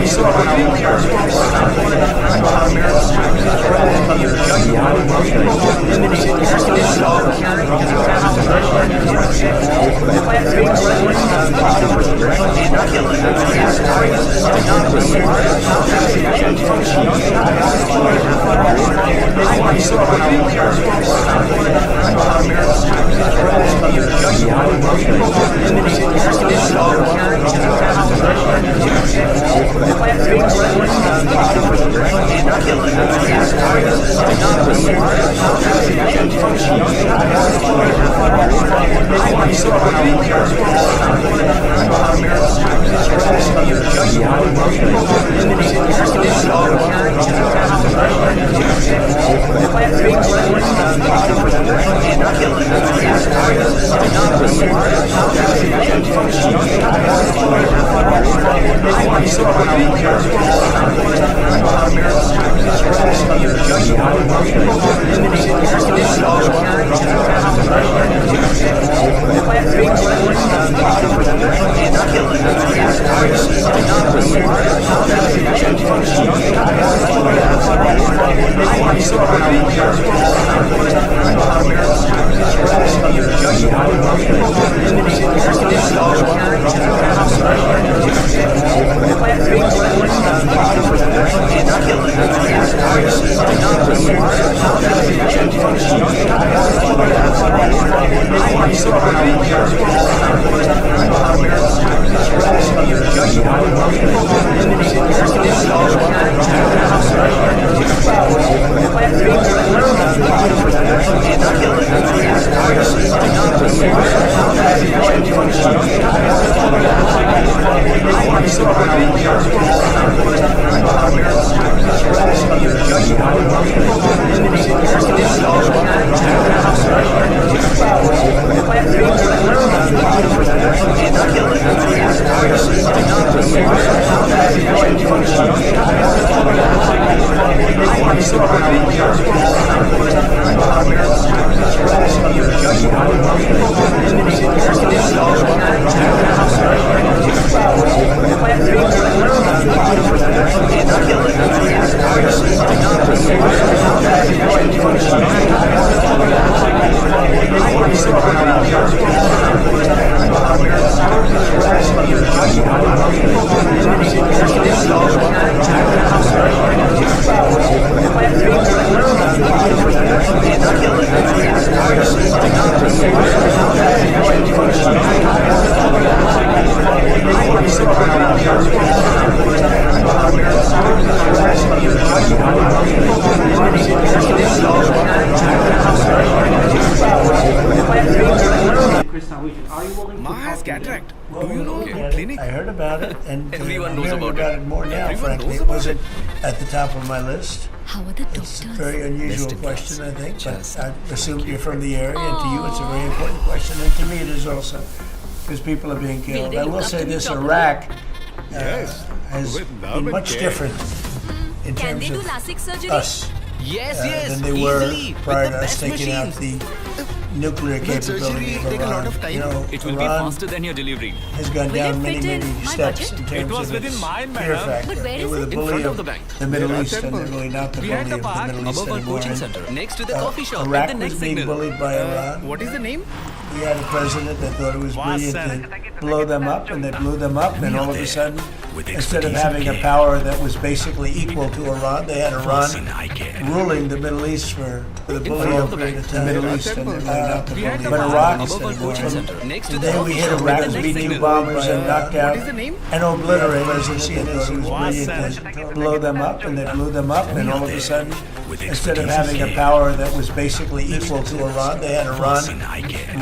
I Mass cataract. Do you know Okay. clinic? I heard about it, and Everyone I'm knows hearing about it. it more now, Everyone frankly. knows It about wasn't at the top of my list. How are the It's a doctors? very unusual Best in question, class. I think, Just but I assume you're from the area, and to you it's a very important question, and to me it is also, because people are being killed. they I look will up say to me this, properly? Iraq Yes, has with love been and much care. different in Can terms they do of LASIK surgery? us Yes, than they were easily, prior with to the us best taking out machines. the nuclear capability of take a lot Iran. of time. You know, It will be Iran faster than your delivery. has gone Will down it many, fit in many my steps budget? in terms It was of within its mine, fear madam. factor. But where They is were the it? In bully front of of the bank. the Middle There are East, and they're temples. really not the Behind bully the of the park, Middle East above our anymore. coaching And, center, next to the coffee shop, Iraq at the was next being signal. bullied by Iran. What is the name? We had a president that thought it was brilliant to blow them up, and they blew them up, and all of a sudden, instead of having a power that was basically equal to Iran, they had Iran ruling the Middle East for the bully front of of the bank. the Middle East, and they're really not the Behind bully. the But park, Iraq, above our coaching center, next to the then we coffee hit shop, Iraq at the with next B-2 signal. bombers and knocked out What is the name? and obliterated president that thought it was brilliant to blow them up, and they blew them up, and all of a sudden, instead of having a power that was basically equal to Iran, they had Iran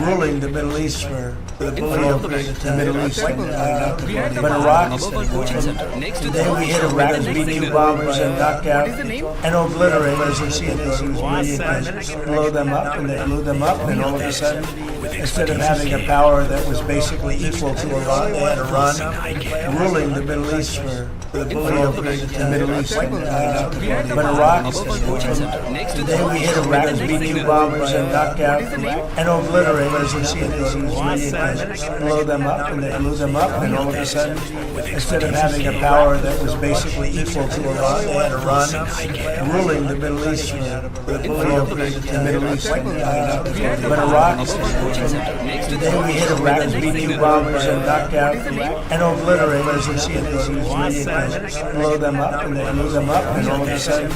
ruling the Middle East for the bully of the Middle East, and really not the Behind bully. the But park, Iraq, above our coaching center, next to the then we coffee hit shop, Iraq at the with next B-2 signal. bombers and knocked out What is the name? and obliterated president that thought it was brilliant to blow them up, and they blew them up, and all of a sudden, instead of having a power that was basically equal to Iran, they had Iran ruling the Middle East for the bully of the Middle East, and really not the bully. But Iraq, above our coaching center next to the Then we coffee hit shop. Iraq's B-2 bombers and knocked out and obliterated, as you see in these videos, blow them up, and they blew them up, and all of a sudden, instead of having a power that was basically equal to Iran, they had Iran ruling the Middle East, the Middle East. But Iraq, then we hit Iraq's B-2 bombers and knocked out and obliterated, as you see in these videos, blow them up, and they blew them up, and all of a sudden,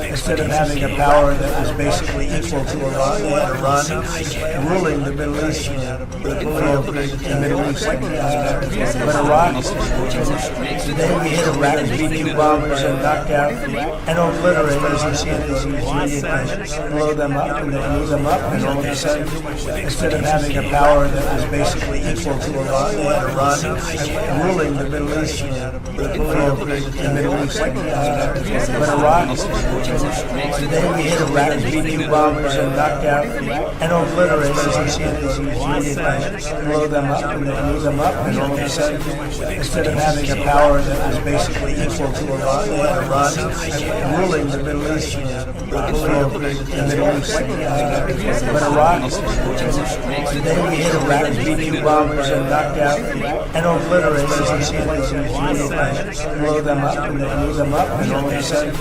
instead of having a power that was basically equal to Iran, they had Iran ruling the Middle East, the Middle East. But Iraq, then we hit Iraq's B-2 bombers and knocked out and obliterated, as you see in these videos, blow them up, and they blew them up, and all of a sudden, instead of having a power that was basically equal to Iran, they had Iran ruling the Middle East, the Middle East. But Iraq, then we hit Iraq's B-2 bombers and knocked out and obliterated, as you see in these videos, blow them up, and they blew them up, and all of a sudden, instead of having a power that was basically equal to Iran, they had Iran ruling the Middle East, the Middle East. But Iraq, then we hit Iraq's B-2 bombers and knocked out and obliterated, as you see in these videos, blow them up, and they blew them up, and all of a sudden,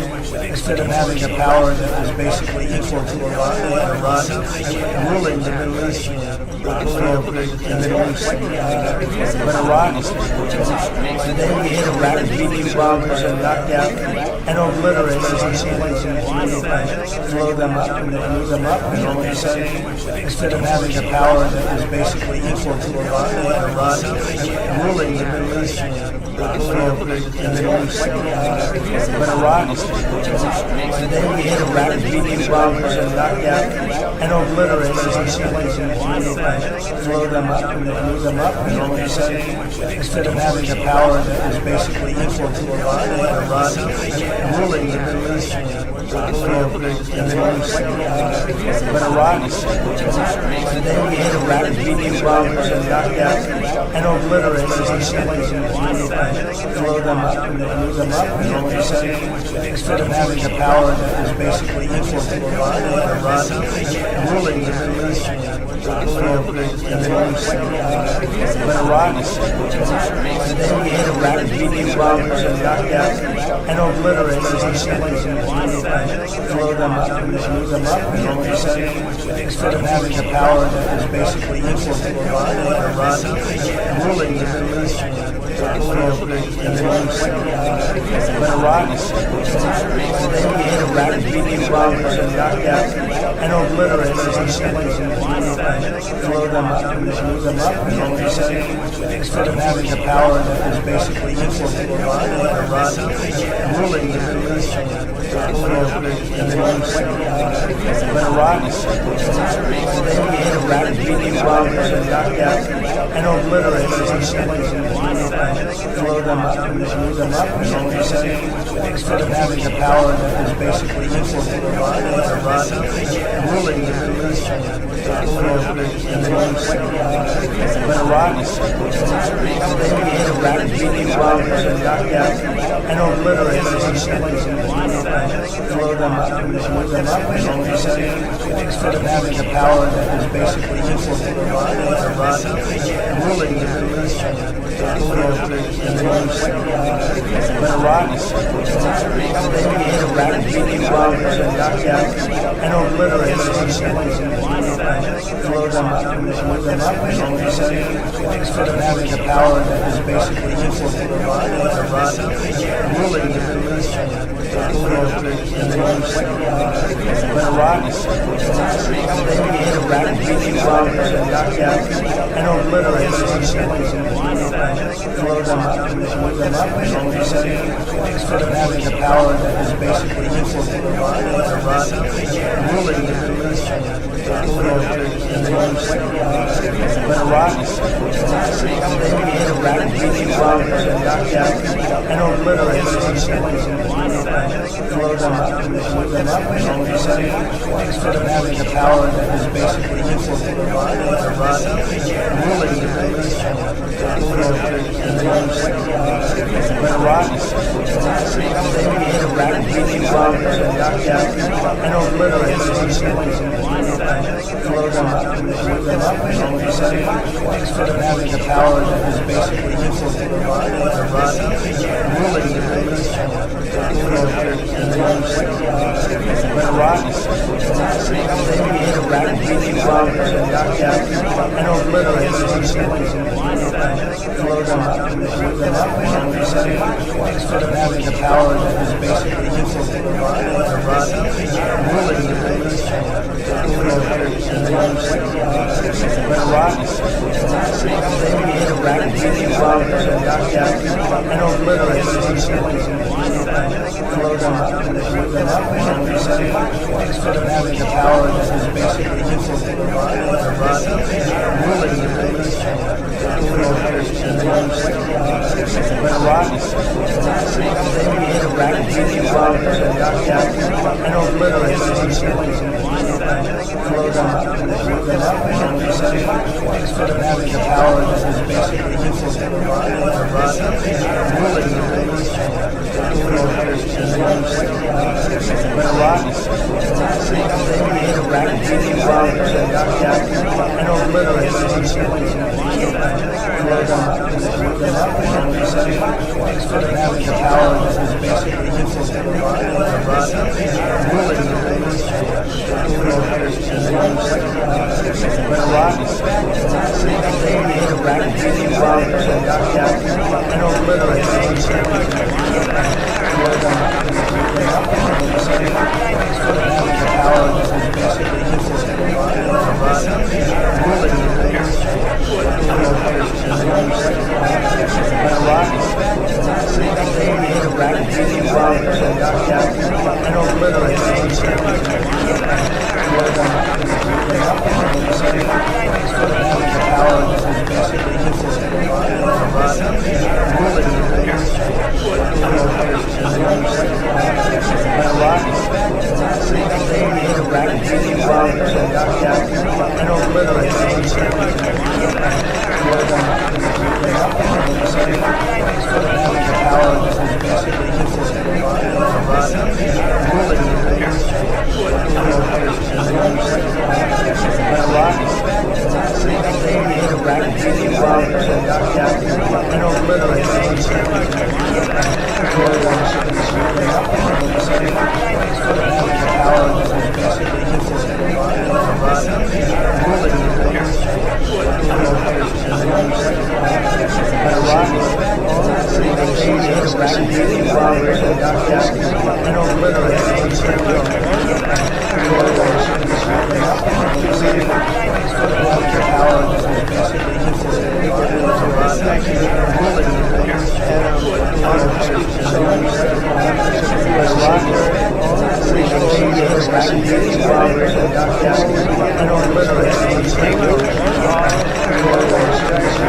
instead of having a power that was basically equal to Iran, they had Iran ruling the Middle East, the Middle East. But Iraq, then we hit Iraq's B-2 bombers and knocked out and obliterated, as you see in these videos, blow them up, and they blew them up, and all of a sudden, instead of having a power that was basically equal to Iran, they had Iran ruling the Middle East, the Middle East. But Iraq, then we hit Iraq's B-2 bombers and knocked out and obliterated, as you see in these videos, blow them up, and they blew them up, and all of a sudden, instead of having a power that was basically equal to Iran, they had Iran ruling the Middle East, the Middle East. But Iraq, then we hit Iraq's B-2 bombers and knocked out and obliterated, as you see in these videos, blow them up, and they blew them up, and all of a sudden, instead of having a power that was basically equal to Iran, they had Iran ruling the Middle East, the Middle East. But Iraq, then we hit Iraq's B-2 bombers and knocked out and obliterated, as you see in these videos, blow them up, and they blew them up, and all of a sudden, instead of having a power that was basically equal to Iran, they had Iran ruling the Middle East, the Middle East. But Iraq, then we hit Iraq's B-2 bombers and knocked out and obliterated, as you see in these videos, blow them up, and they blew them up, and all of a sudden, instead of having a power that was basically equal to Iran, they had Iran ruling the Middle East, the Middle East. But Iraq, then we hit Iraq's B-2 bombers and knocked out and obliterated, as you see in these videos, blow them up, and they blew them up, and all of a sudden, instead of having a power that was basically equal to Iran, they had Iran ruling the Middle East, the Middle East. But Iraq, then we hit Iraq's B-2 bombers and knocked out and obliterated, as you see in these videos, blow them up, and they blew them up, and all of a sudden, instead of having a power that was basically equal to Iran, they had Iran ruling the Middle East, the Middle East. But Iraq, then we hit Iraq's B-2 bombers and knocked out and obliterated, as you see in these videos, blow them up, and they blew them up, and all of a sudden, instead of having a power that was basically equal to Iran, they had Iran ruling the Middle East, the Middle East. But Iraq, then we hit Iraq's B-2 bombers and knocked out and obliterated, as you see in these videos, blow them up, and they blew them up, and all of a sudden, instead of having a power that was basically equal to Iran, they had Iran ruling the Middle East, the Middle East. But Iraq, then we hit Iraq's B-2 bombers and knocked out and obliterated, as you see in these videos, blow them up, and they blew them up, and all of a sudden, instead of having a power that was basically equal to Iran, they had Iran ruling the Middle East, the Middle East. But Iraq, then we hit Iraq's rapid breathing bombs and knock down and obliterate these cities and blow them up, and all of a sudden, instead of having a power that is basically equal to Iran, ruling the Middle East. But Iraq, they begin a rapid breathing bombs and knock down and obliterate these cities and blow them up, and all of a sudden, instead of having a power that is basically equal to Iran, ruling the Middle East. But Iraq, they begin a rapid breathing bombs and knock down and obliterate these cities and blow them up, and all of a sudden, instead of having a power that is basically equal to Iran, ruling the Middle East. But Iraq, they begin a rapid breathing bombs and knock down and obliterate these cities and blow them up, and all of a sudden, instead of having a power that is basically equal to Iran, ruling the Middle East. But Iraq, they begin a rapid breathing bombs and knock down and obliterate these cities and blow them up, and all of a sudden, instead of having a power that is basically equal to Iran, ruling the Middle East. But Iraq, they begin a rapid breathing bombs and knock down and obliterate these cities and blow them up, and all of a sudden, instead of having a power that is basically equal to Iran, ruling the Middle East. But Iraq, they begin a rapid breathing bombs and knock down and obliterate these cities and blow them up, and all of a sudden, instead of having a power that is basically equal to Iran, ruling the Middle East. But Iraq, they begin a rapid breathing bombs and knock down and obliterate these cities and blow them up, and all of a sudden, instead of having a power that is basically equal to Iran, ruling the Middle East. But Iraq, they begin a rapid breathing bombs and knock down and obliterate these cities and blow them up, and all of a sudden, instead of having a power that is basically equal to Iran, ruling the Middle East. But Iraq, they begin a rapid breathing bombs and knock down and obliterate these cities and blow them up, and all of a sudden, instead of having a power that is basically equal to Iran, ruling the Middle East. But Iraq, they begin a rapid breathing bombs and knock down and obliterate these cities and blow them up, and all of a sudden,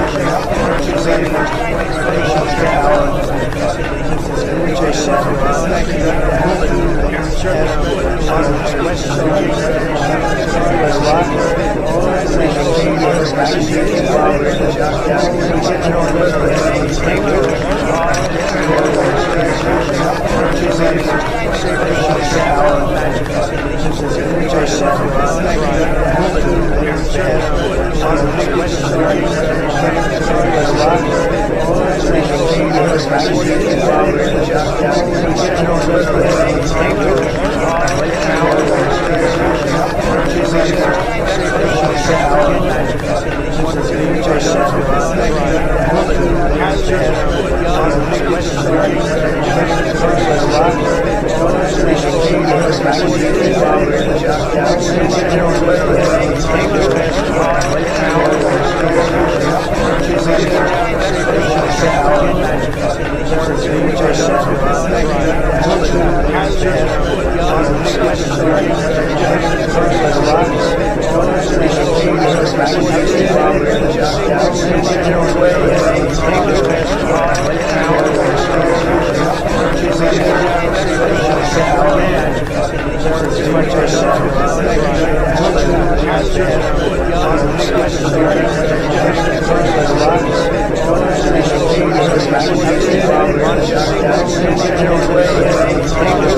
instead of having a power that is basically equal to Iran, ruling the Middle East. Iraq,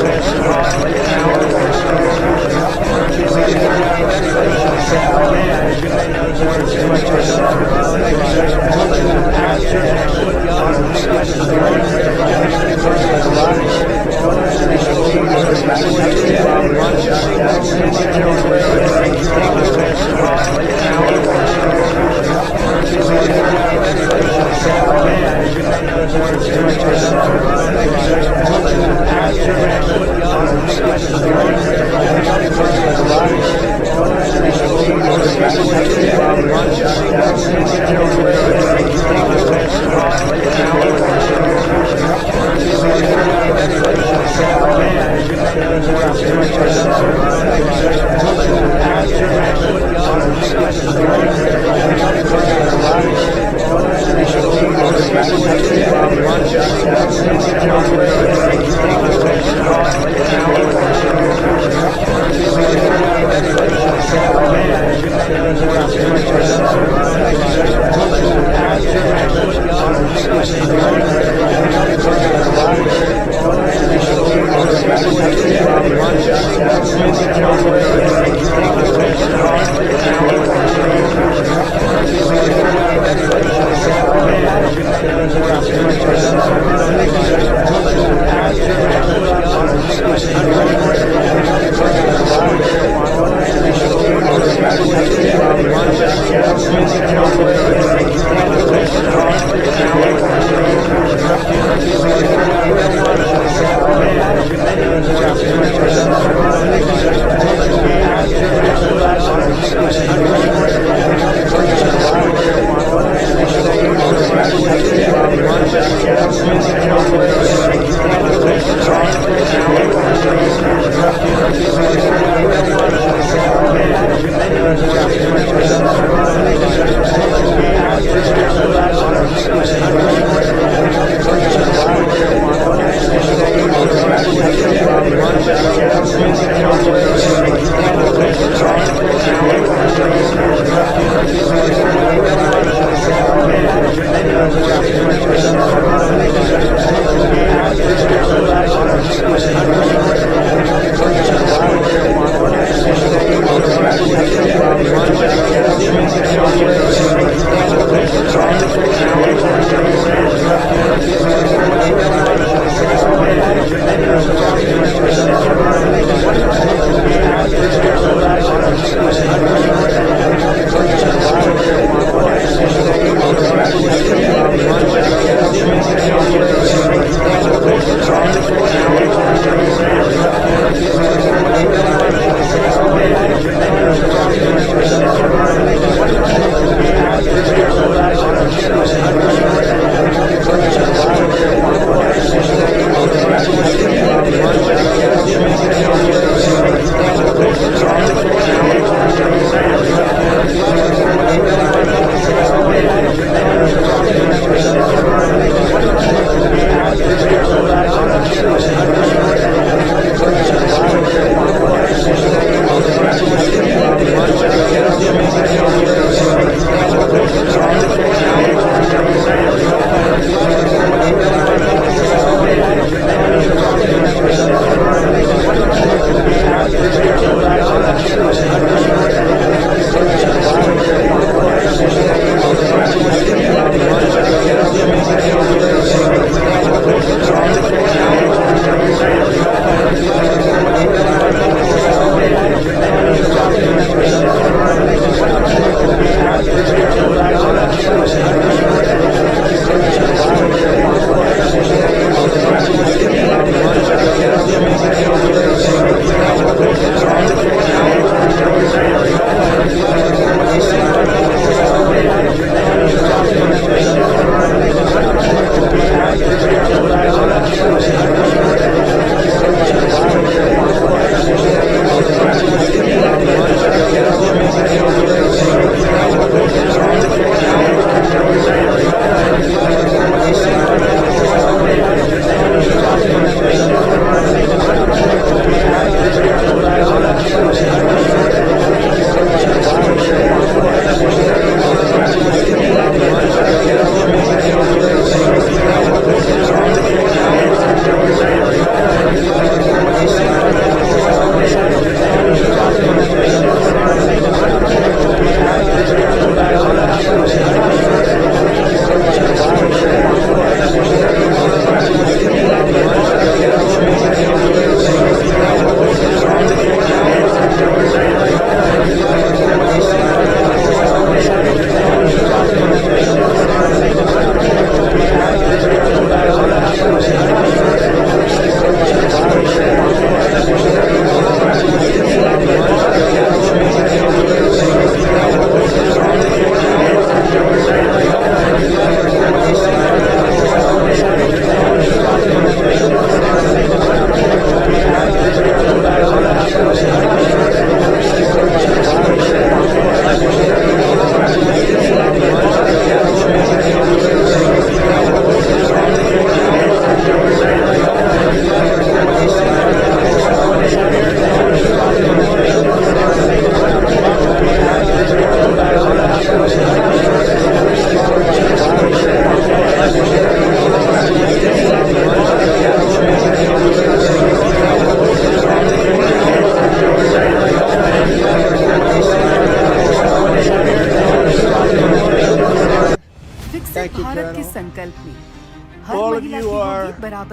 Thank you.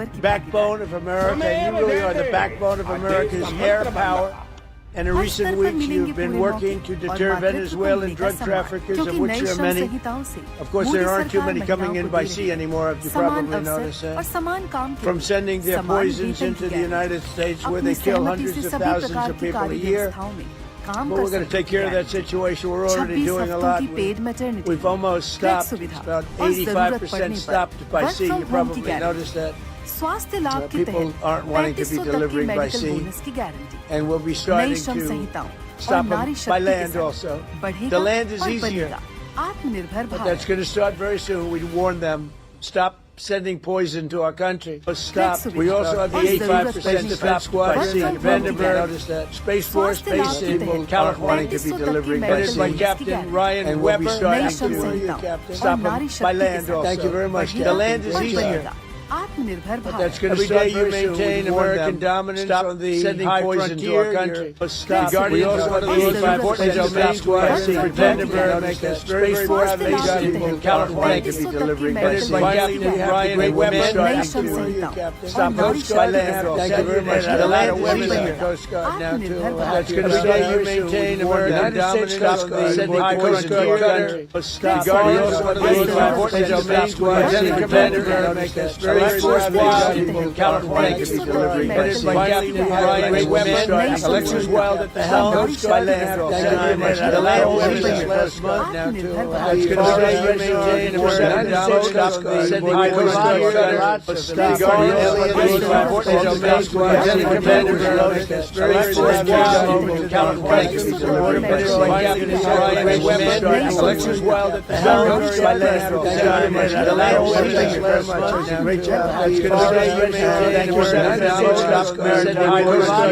backbone of America, and you really are the backbone of America's air power. And in recent weeks, you've been working to deter Venezuelan drug traffickers, of which there are many. Of course, there aren't too many coming in by sea anymore, if you probably noticed that. From sending their poisons into the United States, where they kill hundreds of thousands of people a year. But we're going to take care of that situation. We're already doing a lot. We've almost stopped. It's about 85% stopped by sea. You probably noticed that. People aren't wanting to be delivering by sea. And we'll be starting to stop them by land also. The land is easier. But that's going to start very soon. We warn them, stop sending poison to our country. Stop. We also have the 85% defense squad by sea. Vandenberg noticed that. Space Force based in California to be delivering by sea. By Captain Ryan Weber. We'll be starting to stop them by land also. Thank you very much. The land is easier. But that's going to start you maintain American dominance on the sending poison to our country. Stop. We also have the 85% domain squad. Vandenberg makes that Space Force based in California to be delivering by sea. Finally, we have Weber stop them by land. Thank you very much. The land is easier. Coast Guard now too. That's going to start you maintain American dominance on the sending poison to our country. Stop. We also have the 85% domain squad. Vandenberg makes that Space Force in California to be delivering by sea. Finally, Ryan Weber, Alexis Wild at the helm, by land. The land is last month now too. That's going to stay maintain American dominance on the sending Coast Guard. The Guardian, Elliott, 85% domain squad, Vandenberg, Space Force in California to be delivering by sea. Finally, Ryan Weber, Alexis Wild at the helm, by land. The land is last month now. Great job. That's going to stay maintained American dominance on the sending Coast Guard.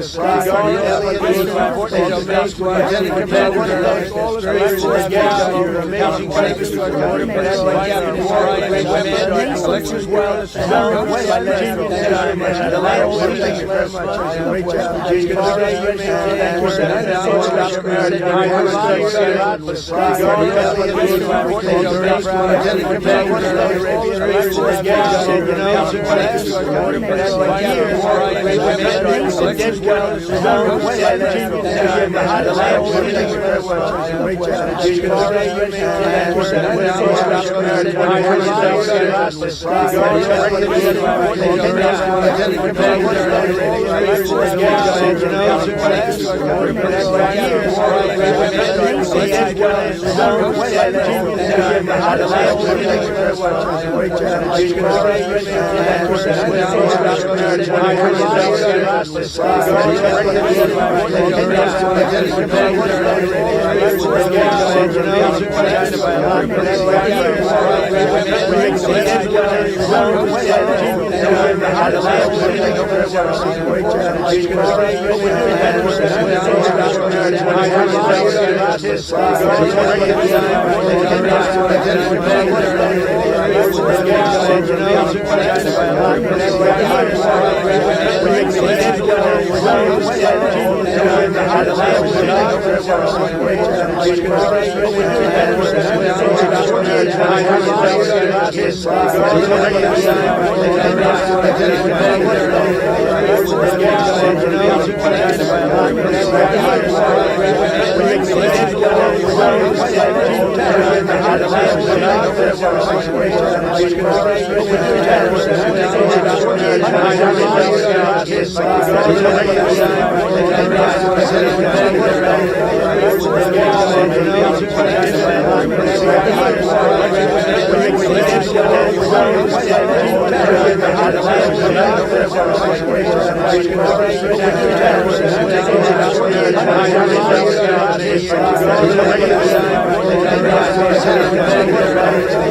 The Guardian, Elliott, 85% domain squad, Vandenberg, Space Force your amazing service to our country. Alexis Wild at the helm, by land. The land is last month. Great job. That's going to stay maintained American dominance on the sending Coast Guard. The Guardian, Elliott,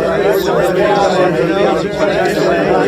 85% domain squad, Vandenberg, Space Force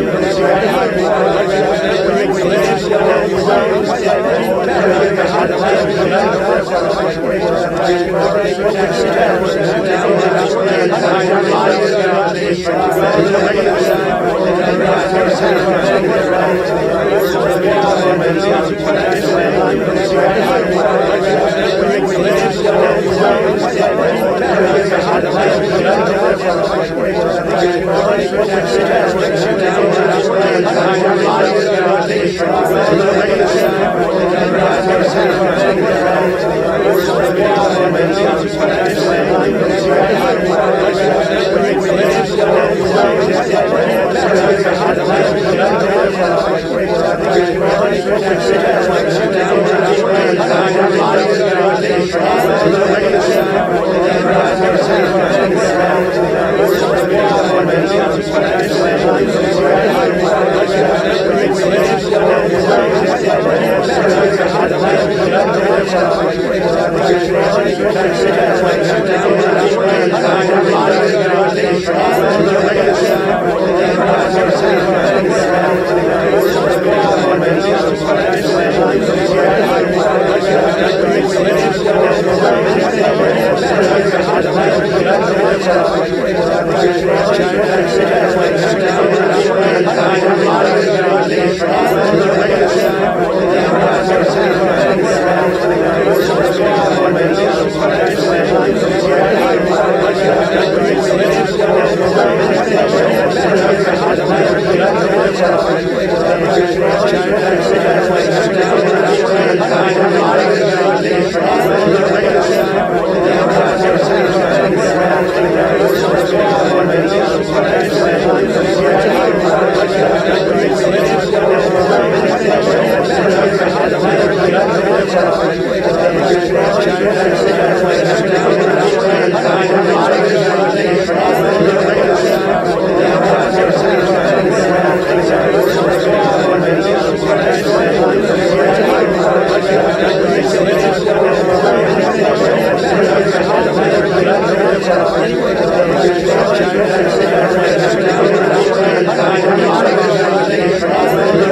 China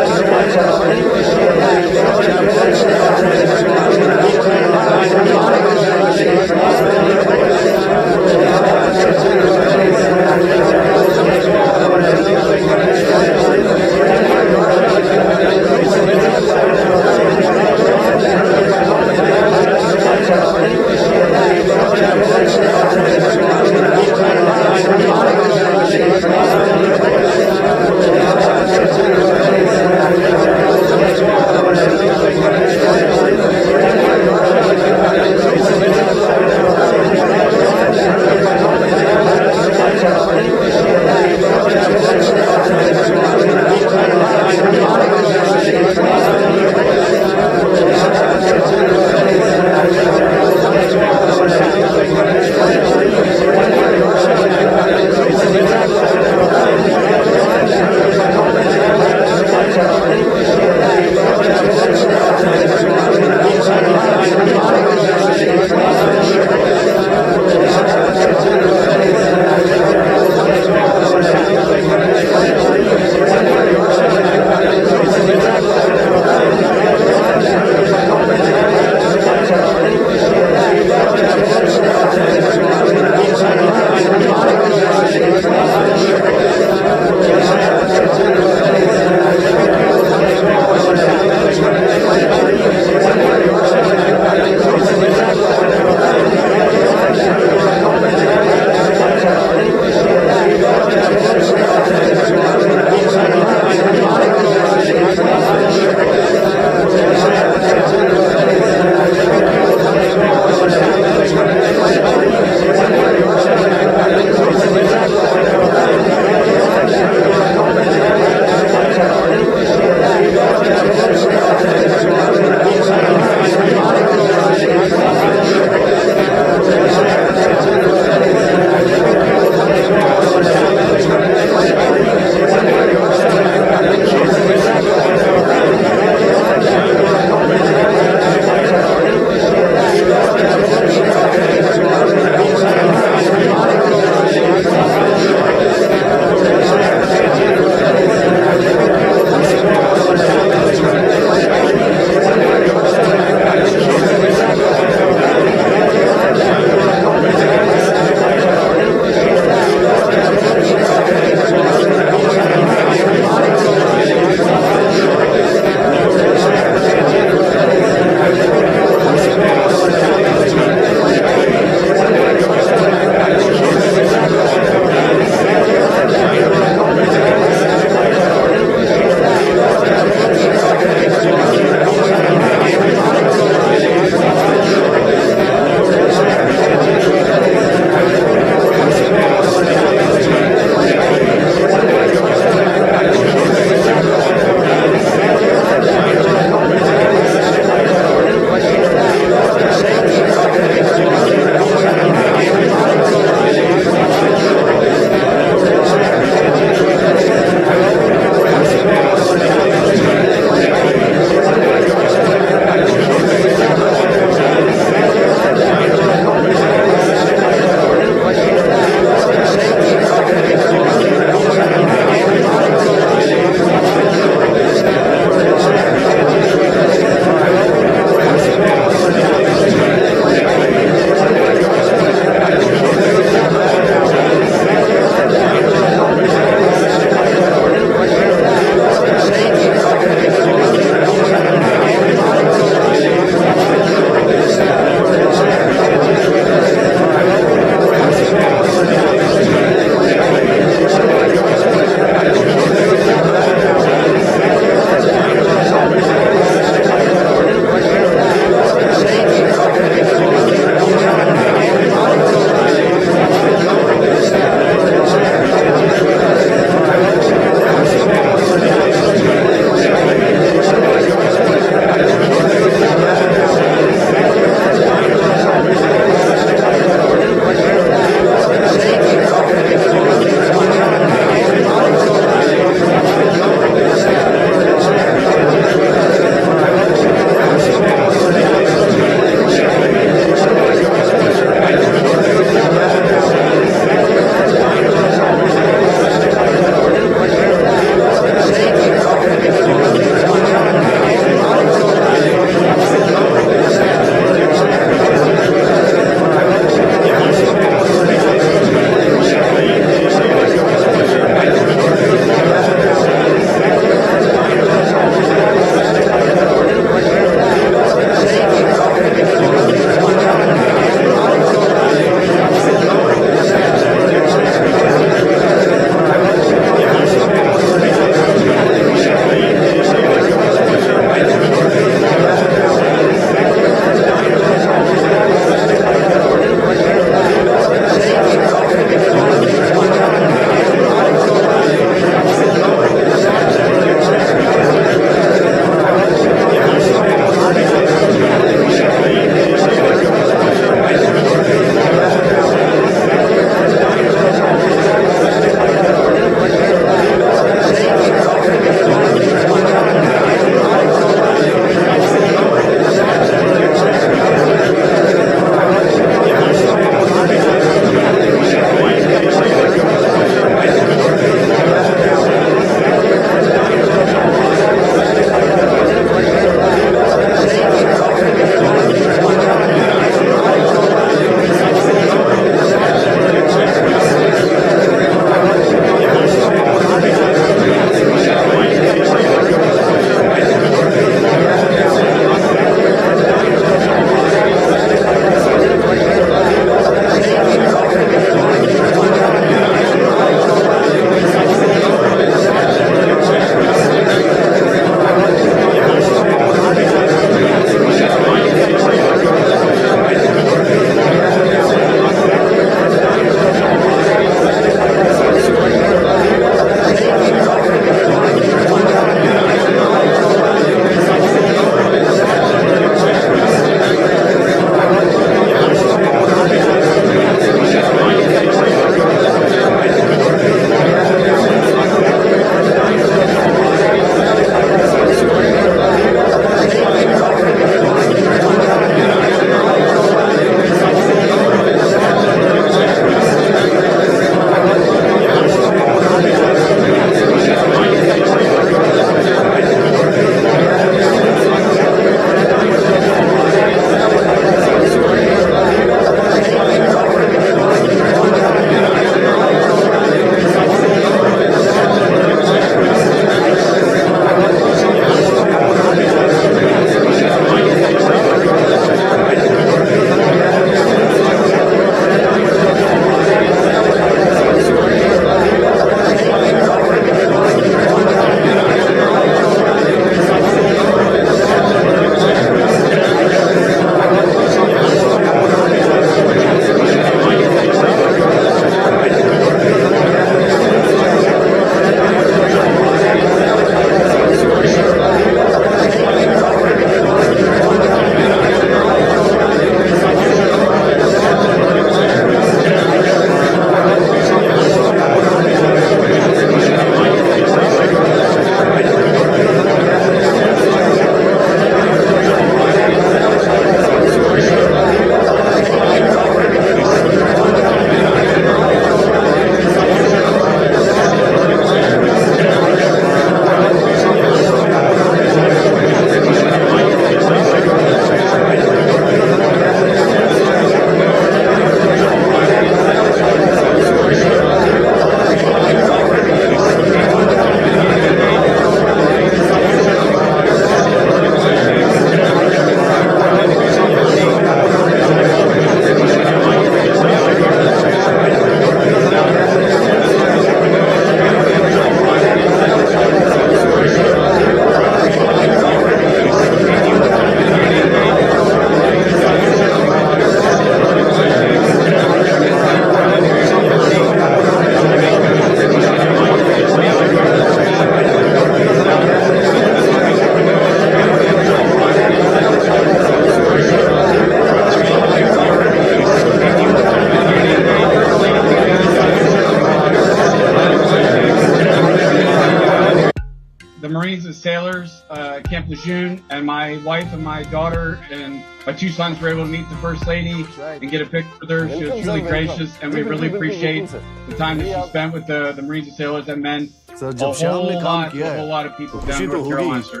wife and my daughter and my 2 sons were able to meet the First Lady and get a picture with her. She was really gracious, and we really appreciate the time that she spent with the Marines and sailors and men. Sir A जब शाम ने काम whole किया lot है of people खुशी down तो North होगी Carolina, he. sir.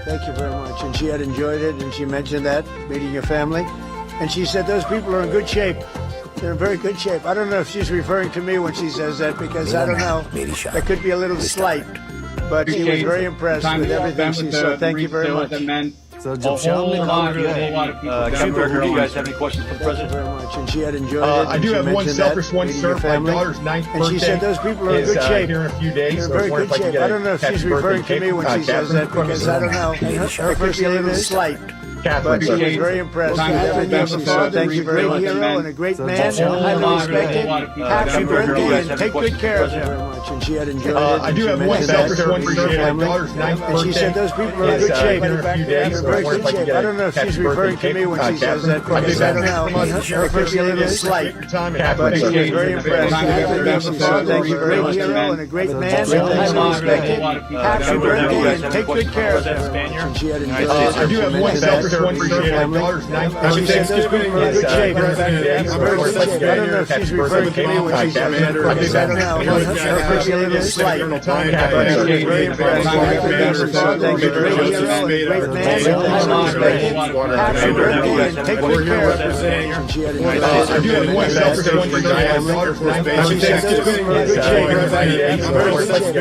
Thank you very much. And she had enjoyed it, and she mentioned that, meeting your family. And she said those people are in good shape. They're in very good shape. I don't know if she's referring to me when she says that, because I don't know. That could be a little slight. But she was very impressed Time with that everything spent she with saw. the Thank you Marines, very sailors, much. and men. Sir A जब शाम ने whole काम lot किया है of people down Captain North Burger, do you guys Carolina. have any questions for the Thank you president? very much. And she had enjoyed it. I and do she have one mentioned that, selfish one, meeting sir. your My family. daughter's 9th And she birthday said those people are in is good shape. here in a few days. They're in So I was very wondering good if I could shape. get I a don't know if she's happy referring birthday to me cake. when she says Catherine that, because I don't know. Her first name is slight. Catherine, But she was very impressed with Time that everything spent she with saw. the Thank you, Marines, great sailors, and hero men. and a great So man, just a whole highly lot respected. of people Happy down North birthday Carolina. and take good care of him. Very much. And she had enjoyed it. I do and have she one mentioned that, selfish one, meeting sir. your My family. daughter's 9th And she said birthday those people are in is good shape. here in a few days. They're So I very wondered good if I could shape. get I a don't know if happy she's referring birthday to me when cake. she says that, Catherine, because I don't know. Her first name is slight. But she was very impressed with everything she saw. Thank you, great hero and a great man, highly respected. Happy birthday and take good care of him. And she had enjoyed it. I do have one selfish one, sir. My daughter's 9th And she said those birthday people are in good shape. here in a few days. So I Very wondered good if I could shape. get I don't know a if she's happy referring birthday to me when she cake. says that, because I don't know. Her first name is slight. But she was very impressed with everything she saw. Thank you, great hero and a great man, highly respected. Happy birthday and take good care of him. And she had enjoyed it. I do have one selfish one, sir. My daughter's 9th And she said those people are in good shape. Very good shape. I don't know if she's referring to me when she says that, because I don't know. Her first name is slight. But she was very impressed with everything she saw. Thank you, great hero and a great man, highly respected. Happy birthday and take good care of him. And she had enjoyed it. I do have one selfish one, sir. My daughter's 9th And she said those people are in good shape. I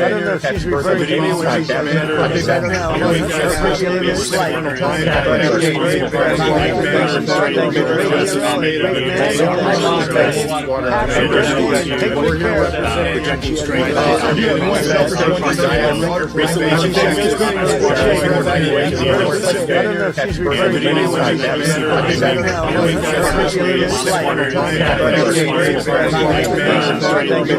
don't know if she's referring to me when she says that, because I don't know. Her first name is slight. But she was very impressed with everything she saw. Thank you, great hero and a great man, highly respected. Happy birthday and take good care of him. And she had enjoyed it. I do have one selfish one, sir. My daughter's 9th And she said those people are in good shape. I don't know if she's referring to me when she says that, because I don't know. Her first name is slight. But she was very impressed with everything she saw. Thank you, great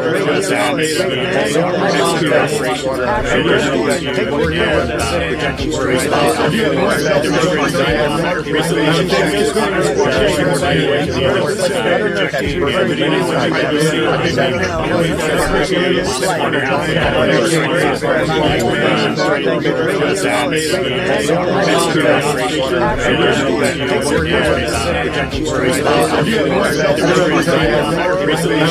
hero and a great man, highly respected. Happy birthday and take good care of him. And she had enjoyed it. I do have one selfish one, sir. My daughter's 9th And she said those people are in good shape. I don't know if she's referring to me when she says that, because I don't know. Her first name is slight. But she was very impressed with everything she saw. Thank you, great hero and a great man, highly respected. Happy birthday and take good care of him. And she had enjoyed it. I do have one selfish one, sir. My daughter's 9th And she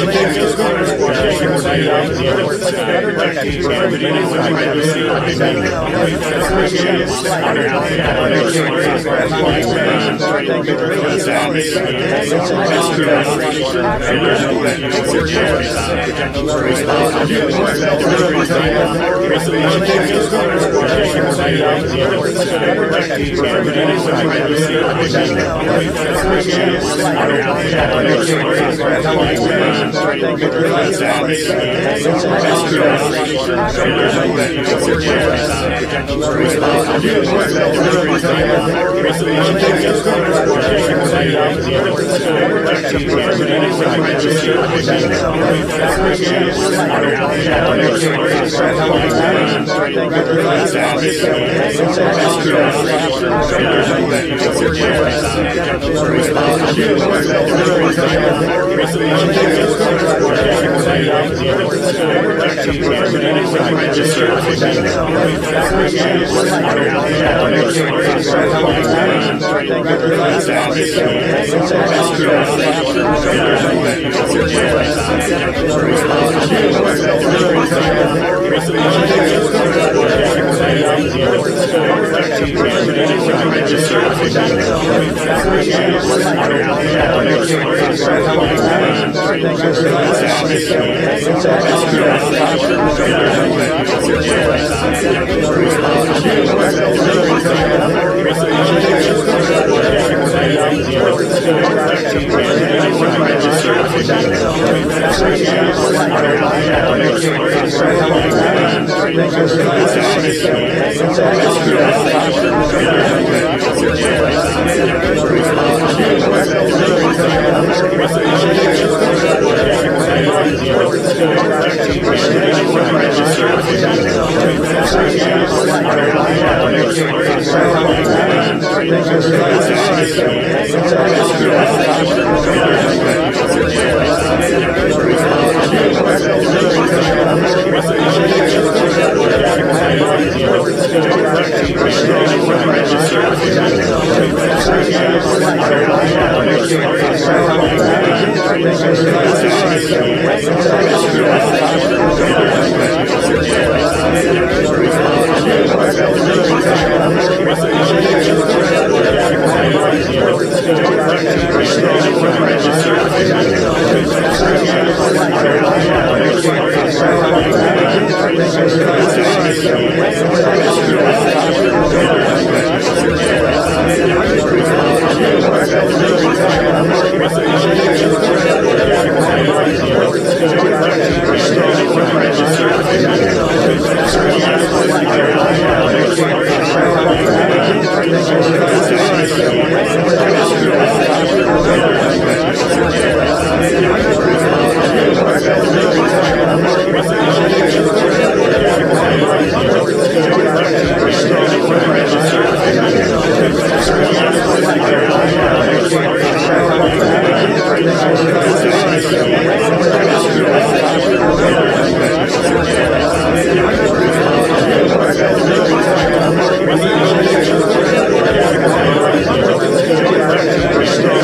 said those people are in good shape. I don't know if she's referring to me when she says that, because I don't know. Her first name is slight. But she was very impressed with everything she saw. Thank you, great hero and a great man, highly respected. Happy birthday and take good care of him. And she had enjoyed it. I do have one selfish one, sir. My daughter's 9th And she said those people are in good shape. I don't know if she's referring to me when she says that, because I don't know. Her first name is slight. But she was very impressed with everything she saw. Thank you, great hero and a great man, highly respected. Happy birthday and take good care of him. And she had enjoyed it. I do have one selfish one, sir. My daughter's 9th And she said those people are in good shape. I don't know if she's referring to me when she says that, because I don't know. Her first name is slight. But she was very impressed with everything she saw. Thank you, great hero and a great man, highly respected. Happy birthday and take good care of him. And she had enjoyed it. And she said those people are in good shape. I don't know if she's referring to me when she says that, because I don't know. Her first name is slight. But she was very impressed with everything she saw. Thank you, great hero and a great man, highly respected. Happy birthday and take good care of him. And she had enjoyed it. And she said those people are in good shape. Restore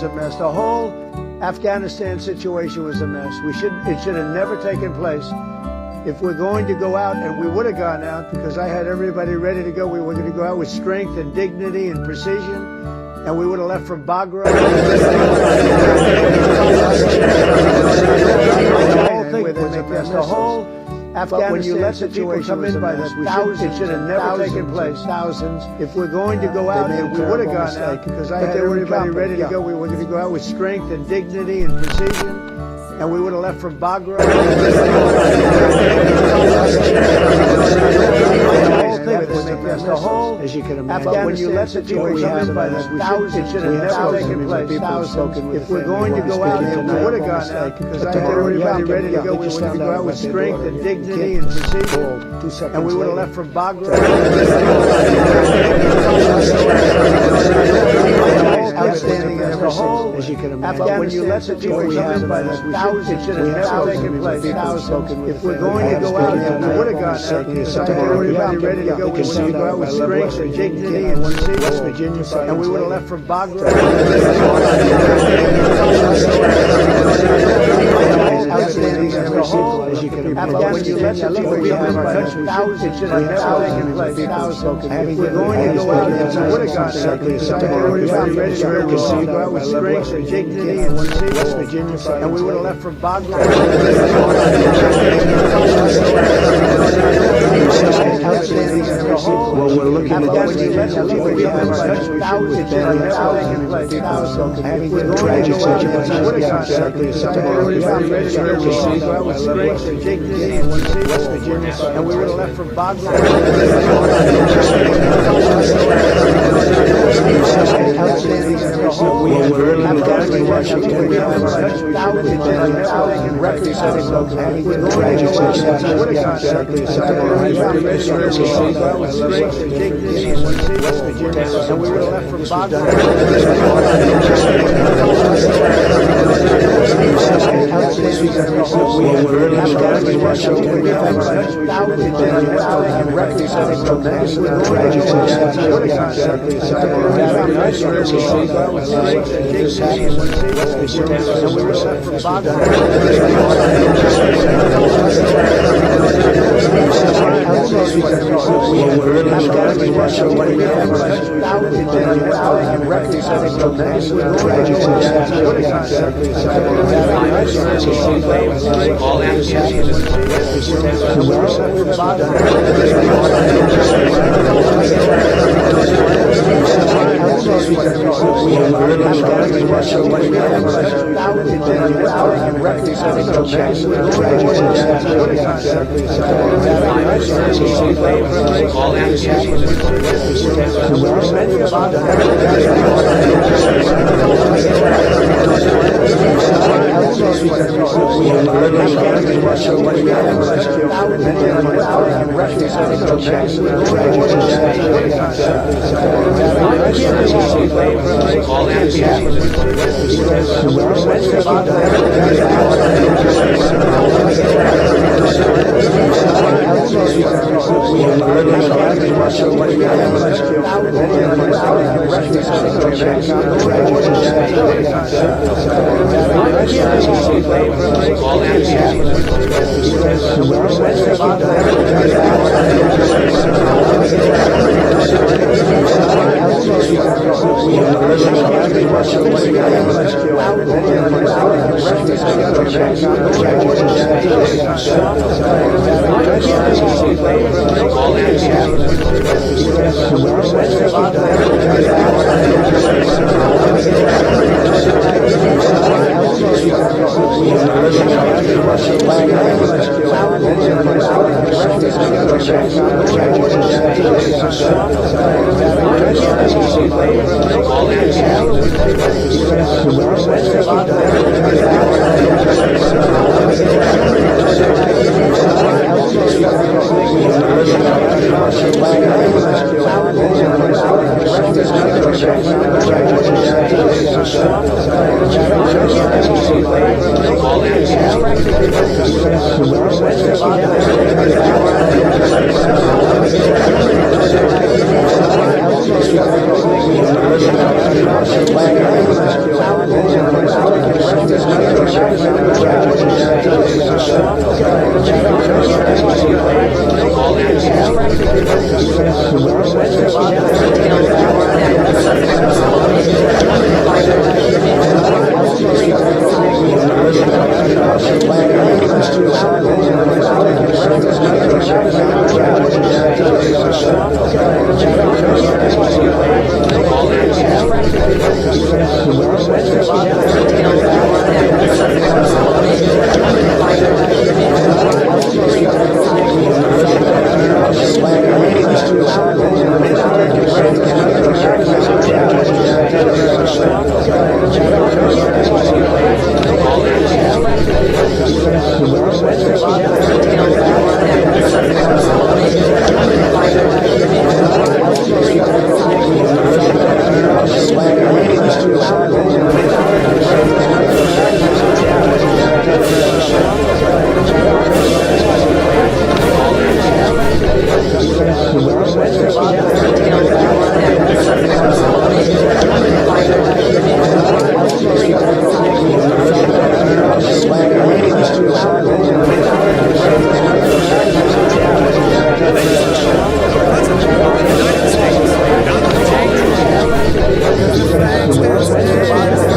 was a mess. The whole Afghanistan situation was a mess. It should have never taken place. If we're going to go out, and we would have gone out because I had everybody ready to go, we were going to go out with strength and dignity and precision, and we would have left from Bagram. The whole Afghanistan, when you let the people come in by the thousands, it should have never taken place. Thousands. If we're going to go out, and we would have gone out because I had everybody ready to go, we were going to go out with strength and dignity and precision, and we would have left from Bagram. The whole, as you can imagine, when you let the people come in by the thousands, it should have never taken place. Thousands. If we're going to go out, and we would have gone out because I had everybody ready to go, we were going to go out with strength and dignity and precision, and we would have left from Bagram. Outstanding as the whole, as you can imagine, when you let the people come in by the thousands, it should have never taken place. Thousands. If we're going to go out, and we would have gone out because I had everybody ready to go, we were going to go out with strength and dignity and precision, and we would have left from Bagram. Outstanding as the whole, as you can imagine, when you let the people come in by the thousands, it should have never taken place. Thousands. If we're going to go out, and we would have gone out because I had everybody ready to go, we were going to go out with strength and dignity and precision, and we would have left from Bagram. Outstanding as the whole, well, we're looking at when you let the people come in by the thousands, it should have never taken place. Thousands. If we're going to go out, and we would have gone out because I had everybody ready to go, we were going to go out with strength and dignity and precision, and we would have left from Bagram. Outstanding as the whole, well, we're in the country, Washington, we have thousands, it should have never taken records setting local. If we're going to go out, and we would have gone out because I had everybody ready to go, we were going to go out with strength and dignity and precision, and we would have left from Bagram. Outstanding as the whole, well, we're in the country, Washington, we have thousands, it should have never taken records setting local. If we're going to go out, and we would have gone out because I had everybody ready to go, we were going to go out with strength and dignity and precision, and we would have left from Bagram. United States, Donald J. Trump.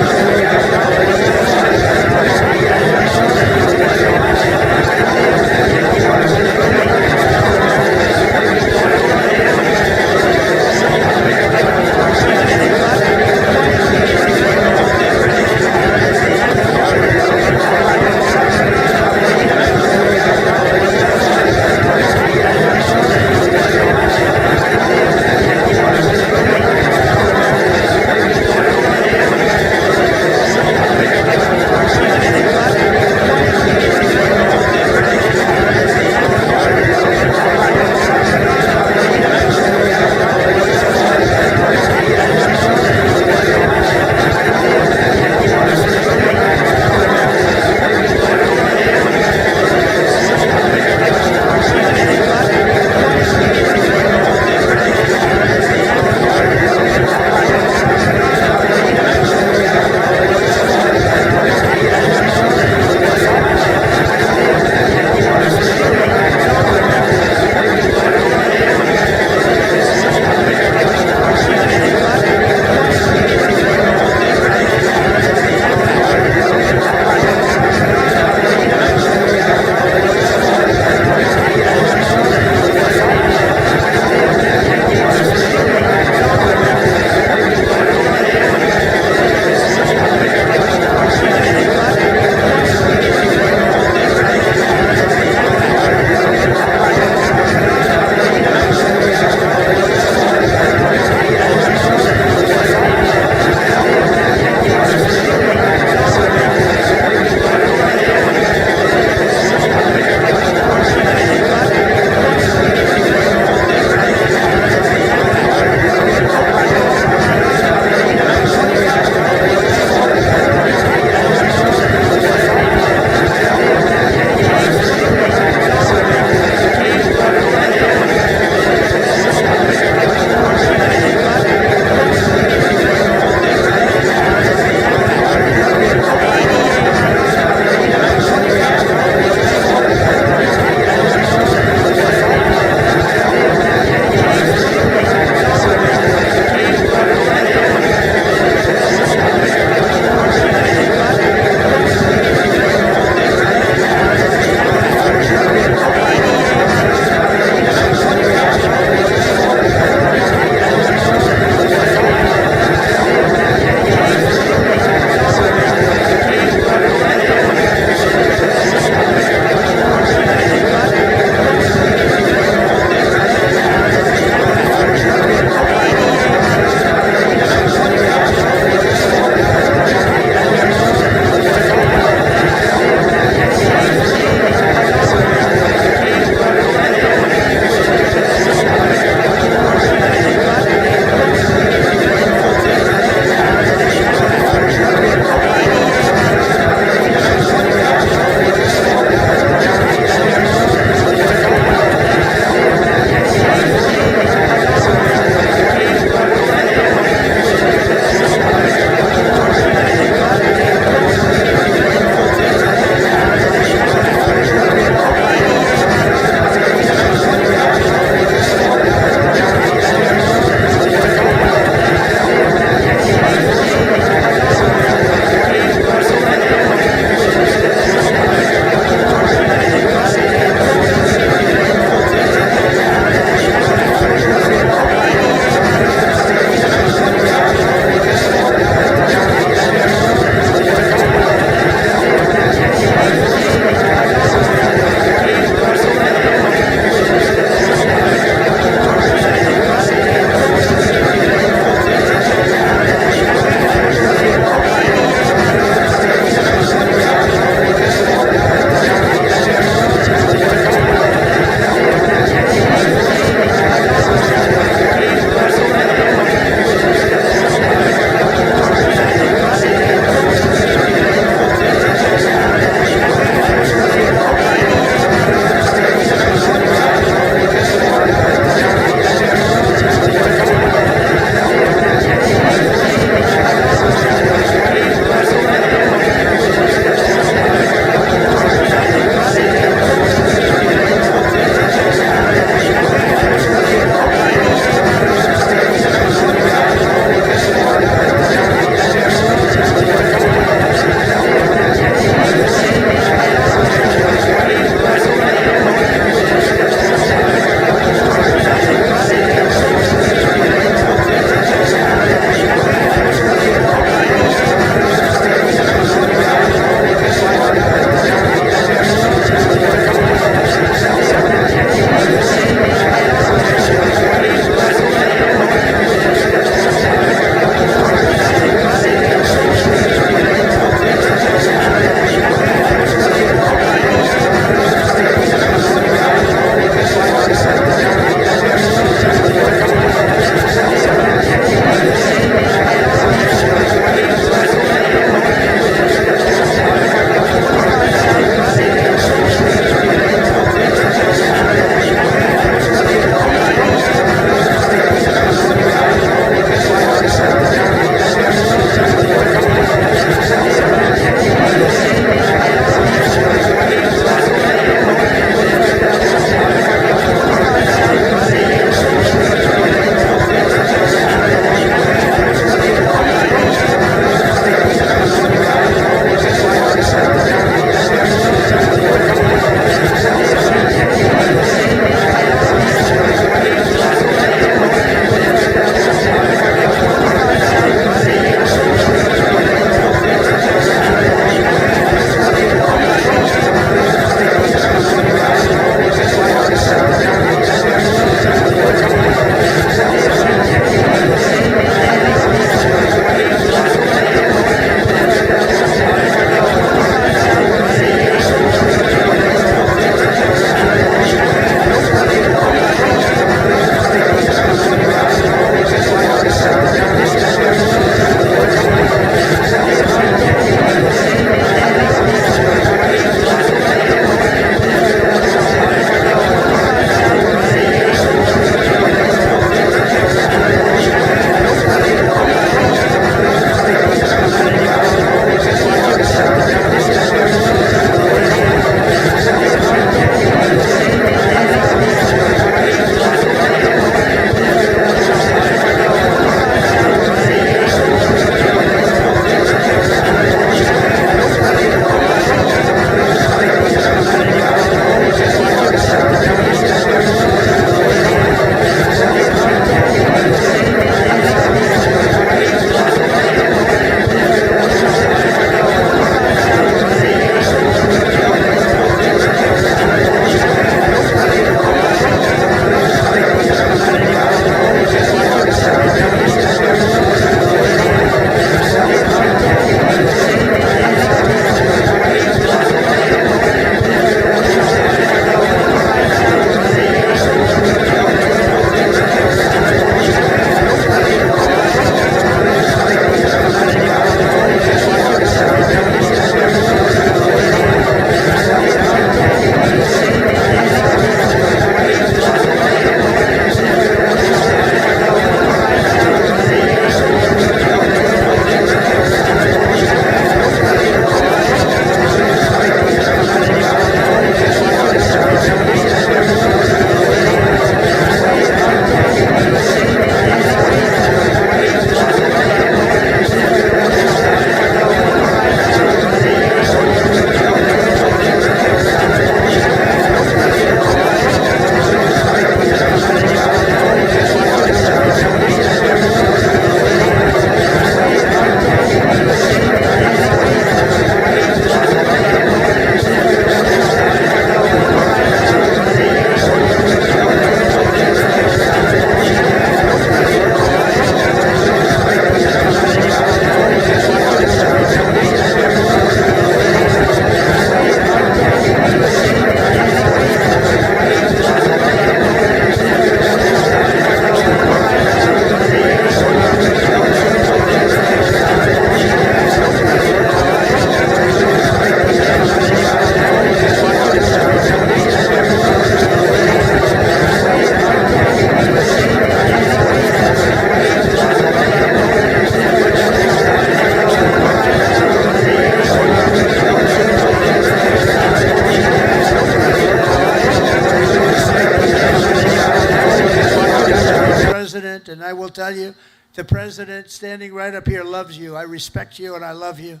the president standing right up here loves you. I respect you and I love you.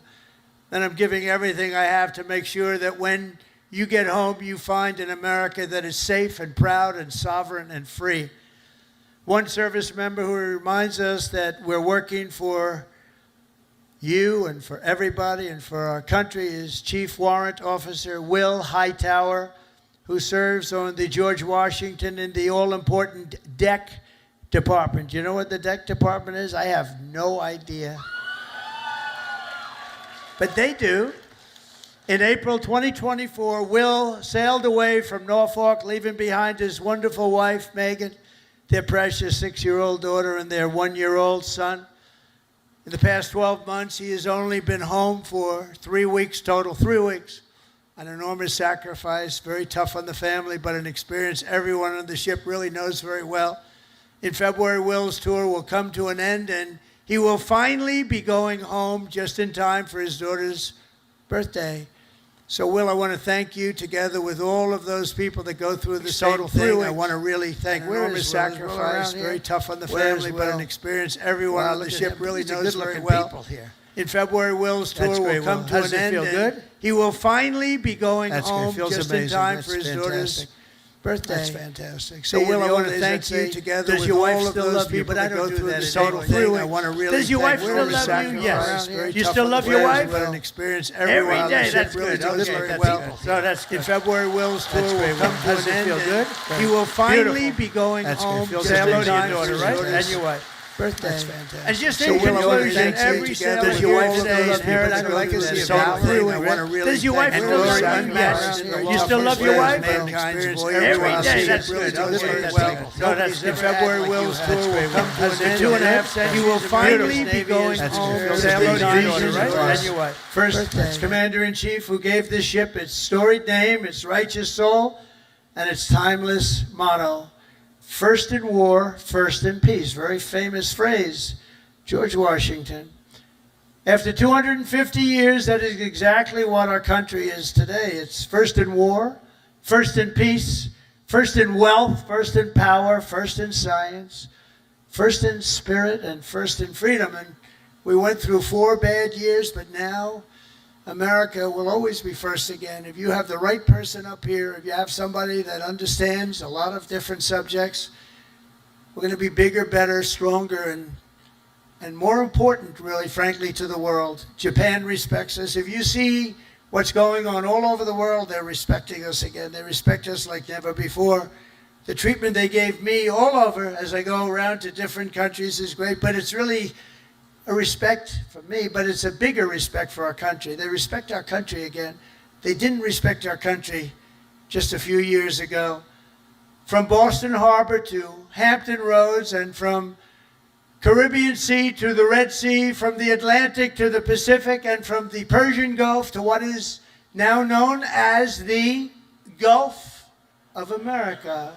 And I'm giving everything I have to make sure that when you get home, you find an America that is safe and proud and sovereign and free. One service member who reminds us that we're working for you and for everybody and for our country is Chief Warrant Officer Will Hightower, who serves on the George Washington in the all-important DEC department. Do you know what the DEC department is? I have no idea. But they do. In April 2024, Will sailed away from Norfolk, leaving behind his wonderful wife, Megan, their precious 6-year-old daughter, and their 1-year-old son. In the past 12 months, he has only been home for 3 weeks total, 3 weeks. An enormous sacrifice, very tough on the family, but an experience everyone on the ship really knows very well. In February, Will's tour will come to an end, and he will finally be going home just in time for his daughter's birthday. So, Will, I want to thank you together with all of those people that go through the same thing. I want to really thank enormous sacrifice, very tough on the family, but an experience everyone on the ship really knows very well. In February, Will's tour will come to an end, and he will finally be going home just in time for his daughter's birthday. That's fantastic. So, Will, I want to thank you together with all of those people that go through the total thing. I want to really Does your wife still love you? Yes. You still love your wife? But an experience everyone on the ship really knows very well. So that's good. In February, Will's tour will come to an end, and he will finally be going home just in time for his daughter's your wife. birthday. That's fantastic. And just So in Will, I want to conclusion, thank you every together. sailor Does your wife here today today inherit inherits the legacy of so Donald Trump? I want to Does really your wife thank still you. love you? Yes. You still love your wife? Every day, that's good. In February, Will's tour will come to an end. 2.5 cents. You will finally be going home. Sailor daughter, right? And your wife. First, it's Commander-in-Chief who gave this ship its storied name, its righteous soul, and its timeless motto. First in war, first in peace. Very famous phrase. George Washington. After 250 years, that is exactly what our country is today. It's first in war, first in peace, first in wealth, first in power, first in science, first in spirit, and first in freedom. And we went through 4 bad years, but now America will always be first again. If you have the right person up here, if you have somebody that understands a lot of different subjects, we're going to be bigger, better, stronger, and more important, really, frankly, to the world. Japan respects us. If you see what's going on all over the world, they're respecting us again. They respect us like never before. The treatment they gave me all over as I go around to different countries is great, but it's really a respect for me, but it's a bigger respect for our country. They respect our country again. They didn't respect our country just a few years ago. From Boston Harbor to Hampton Roads, and from Caribbean Sea to the Red Sea, from the Atlantic to the Pacific, and from the Persian Gulf to what is now known as the Gulf of America.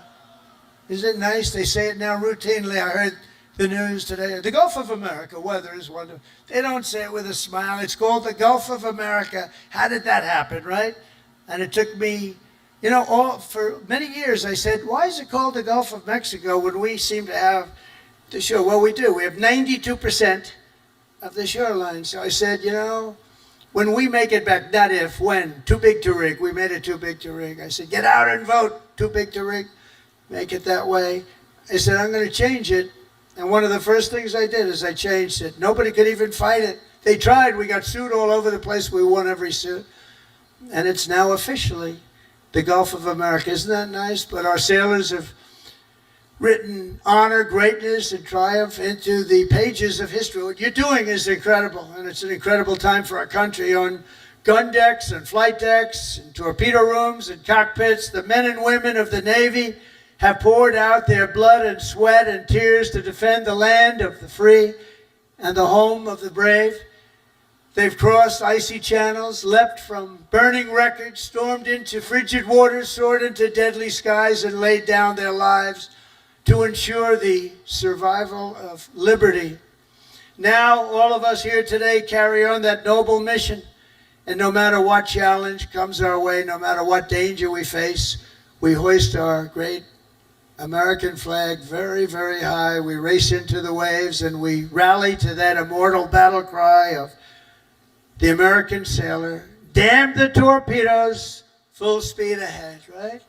Isn't it nice? They say it now routinely. I heard the news today. The Gulf of America, weather is wonderful. They don't say it with a smile. It's called the Gulf of America. How did that happen, right? And it took me, for many years I said, why is it called the Gulf of Mexico when we seem to have the shore? Well, we do. We have 92% of the shoreline. So I said, when we make it back, not if, when, too big to rig. We made it too big to rig. I said, get out and vote. Too big to rig. Make it that way. I said, I'm going to change it. And one of the first things I did is I changed it. Nobody could even fight it. They tried. We got sued all over the place. We won every suit. And it's now officially the Gulf of America. Isn't that nice? But our sailors have written honor, greatness, and triumph into the pages of history. What you're doing is incredible, and it's an incredible time for our country. On gun decks and flight decks and torpedo rooms and cockpits, the men and women of the Navy have poured out their blood and sweat and tears to defend the land of the free and the home of the brave. They've crossed icy channels, leapt from burning wreckage, stormed into frigid waters, soared into deadly skies, and laid down their lives to ensure the survival of liberty. Now, all of us here today carry on that noble mission, and no matter what challenge comes our way, no matter what danger we face, we hoist our great American flag very, very high. We race into the waves and we rally to that immortal battle cry of the American sailor. Damn the torpedoes, full speed ahead, right?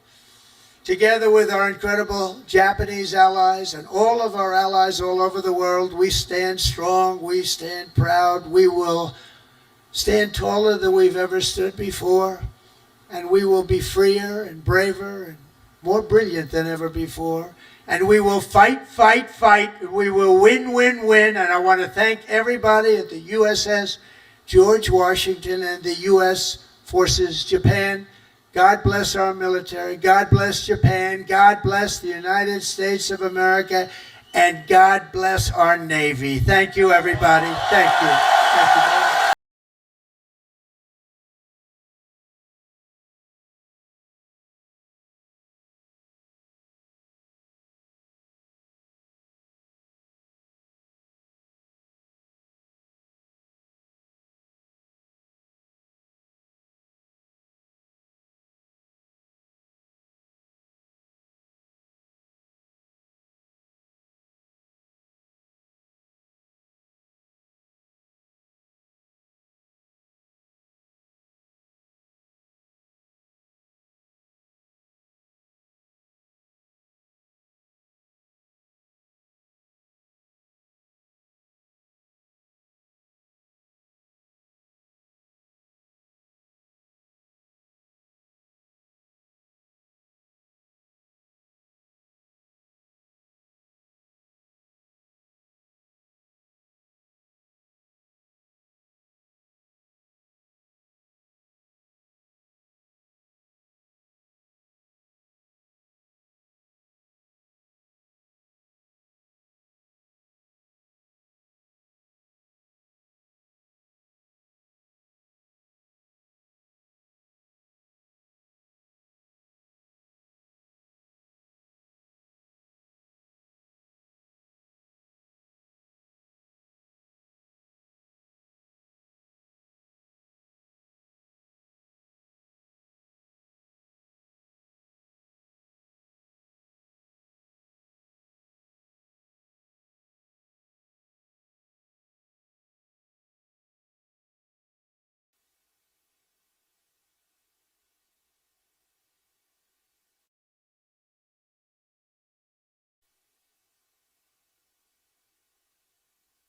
Together with our incredible Japanese allies and all of our allies all over the world, we stand strong, we stand proud, we will stand taller than we've ever stood before, and we will be freer and braver and more brilliant than ever before. And we will fight, fight, fight, and we will win, win, win. And I want to thank everybody at the USS George Washington and the U.S. Forces Japan. God bless our military. God bless Japan. God bless the United States of America. And God bless our Navy. Thank you, everybody. Thank you. Thank you.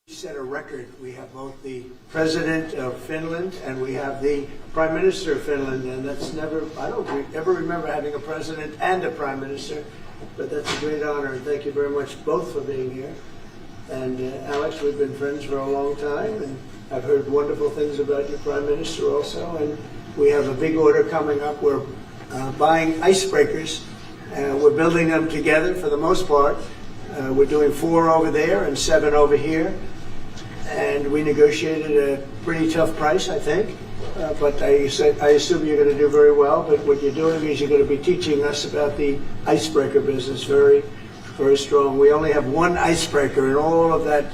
Set a record. We have both the President of Finland and we have the Prime Minister of Finland, and that's never, I don't ever remember having a President and a Prime Minister, but that's a great honor, and thank you very much both for being here. And Alex, we've been friends for a long time, and I've heard wonderful things about your Prime Minister also, and we have a big order coming up. We're buying icebreakers. We're building them together for the most part. We're doing 4 over there and 7 over here. And we negotiated a pretty tough price, I think. But I assume you're going to do very well. But what you're doing is you're going to be teaching us about the icebreaker business very, very strong. We only have 1 icebreaker in all of that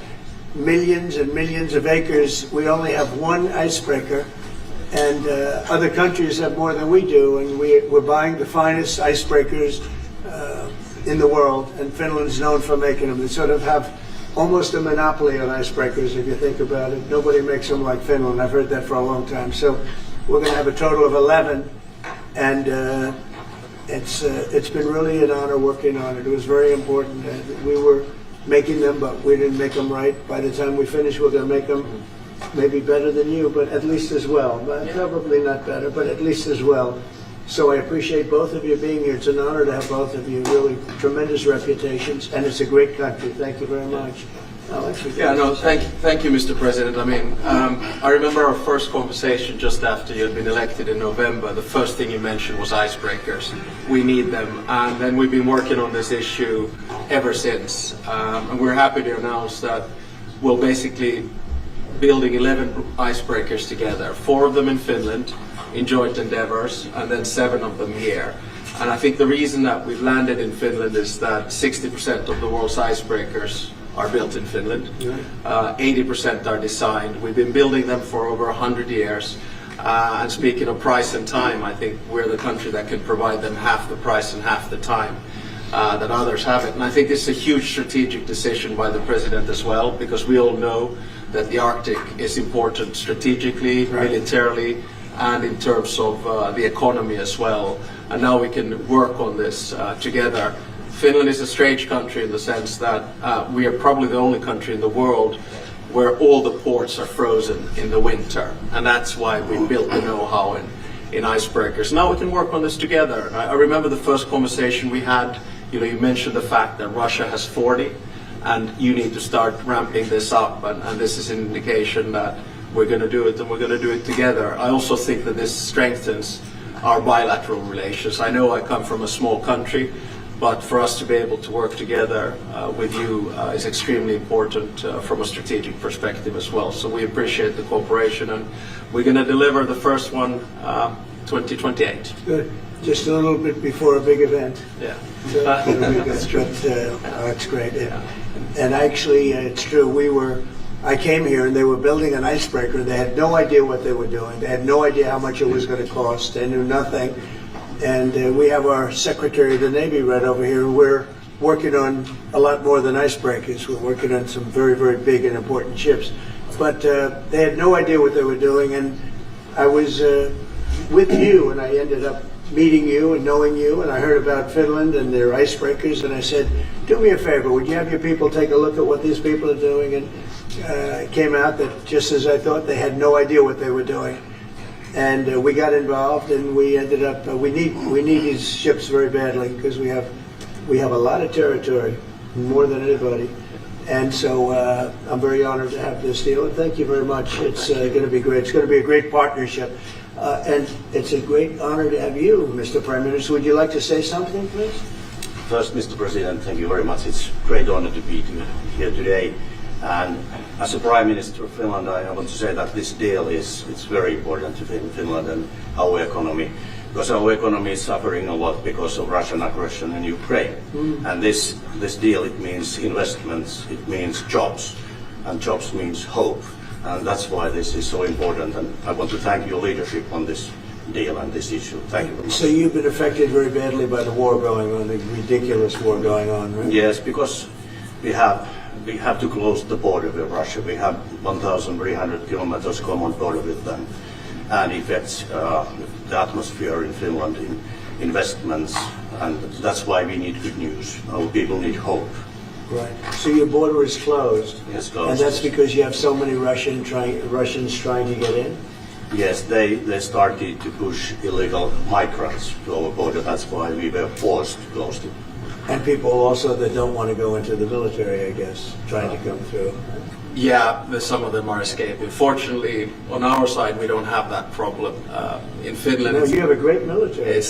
millions and millions of acres. We only have 1 icebreaker. And other countries have more than we do. And we're buying the finest icebreakers in the world. And Finland's known for making them. They sort of have almost a monopoly on icebreakers, if you think about it. Nobody makes them like Finland. I've heard that for a long time. So we're going to have a total of 11, and it's been really an honor working on it. It was very important. We were making them, but we didn't make them right. By the time we finish, we're going to make them maybe better than you, but at least as well. But probably not better, but at least as well. So I appreciate both of you being here. It's an honor to have both of you. Really tremendous reputations, and it's a great country. Thank you very much. Alex? Yeah, no, thank you, Mr. President. I mean, I remember our first conversation just after you had been elected in November. The first thing you mentioned was icebreakers. We need them, and then we've been working on this issue ever since. And we're happy to announce that we'll basically building 11 icebreakers together, 4 of them in Finland, in joint endeavors, and then 7 of them here. And I think the reason that we've landed in Finland is that 60% of the world's icebreakers are built in Finland. 80% are designed. We've been building them for over 100 years. And speaking of price and time, I think we're the country that can provide them half the price and half the time. that others haven't. And I think it's a huge strategic decision by the president as well, because we all know that the Arctic is important strategically, militarily, and in terms of the economy as well. And now we can work on this together. Finland is a strange country in the sense that we are probably the only country in the world where all the ports are frozen in the winter. And that's why we built the know-how in icebreakers. Now we can work on this together. I remember the first conversation we had, you mentioned the fact that Russia has 40 and you need to start ramping this up, and this is an indication that we're going to do it, and we're going to do it together. I also think that this strengthens our bilateral relations. I know I come from a small country, but for us to be able to work together with you is extremely important from a strategic perspective as well. So we appreciate the cooperation, and we're going to deliver the first one 2028. Good. Just a little bit before a big event. Yeah. So, that's good. That's great. Yeah. And actually, it's true. I came here and they were building an icebreaker. They had no idea what they were doing. They had no idea how much it was going to cost. They knew nothing. And we have our Secretary of the Navy right over here. We're working on a lot more than icebreakers. We're working on some very, very big and important ships. But they had no idea what they were doing. And I was with you, and I ended up meeting you and knowing you, and I heard about Finland and their icebreakers, and I said, do me a favor, would you have your people take a look at what these people are doing? And it came out that, just as I thought, they had no idea what they were doing. And we got involved, and we ended up, we need these ships very badly, because we have a lot of territory, more than anybody. And so I'm very honored to have this deal, and thank you very much. It's going to be great. It's going to be a great partnership. And it's a great honor to have you, Mr. Prime Minister. Would you like to say something, please? First, Mr. President, thank you very much. It's a great honor to be here today. And as a Prime Minister of Finland, I want to say that this deal is very important to Finland and our economy, because our economy is suffering a lot because of Russian aggression in Ukraine. And this deal, it means investments, it means jobs, and jobs means hope. And that's why this is so important, and I want to thank your leadership on this deal and this issue. Thank you very much. So you've been affected very badly by the war going on, the ridiculous war going on, right? Yes, because we have to close the border with Russia. We have 1,300 kilometers common border with them, and it affects the atmosphere in Finland, in investments, and that's why we need good news. Our people need hope. Right. So your border is closed. Yes, closed. And that's because you have so many Russians trying to get in? Yes, they started to push illegal migrants to our border. That's why we were forced to close it. And people also that don't want to go into the military, I guess, trying to come through. Yeah, some of them are escaping. Fortunately, on our side, we don't have that problem. In Finland, No, you have a great military.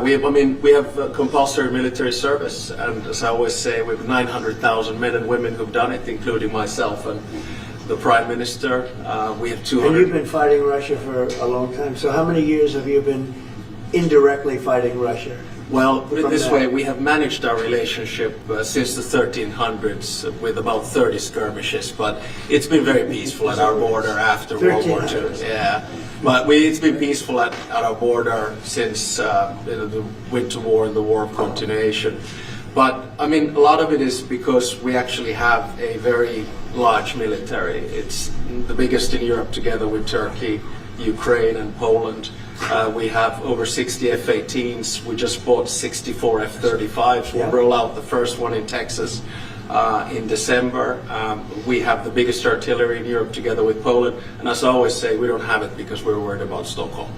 we have compulsory military service, and as I always say, we have 900,000 men and women who've done it, including myself and the Prime Minister. We have 200. And you've been fighting Russia for a long time. So how many years have you been indirectly fighting Russia? Well, put it this way, we have managed our relationship since the 1300s with about 30 skirmishes, but it's been very peaceful at our border after World War II. Yeah, but it's been peaceful at our border since the Winter War and the War of Continuation. But, I mean, a lot of it is because we actually have a very large military. It's the biggest in Europe, together with Turkey, Ukraine and Poland. We have over 60 F-18s. We just bought 64 F-35s. We'll roll out the first one in Texas in December. We have the biggest artillery in Europe together with Poland. And as I always say, we don't have it because we're worried about Stockholm.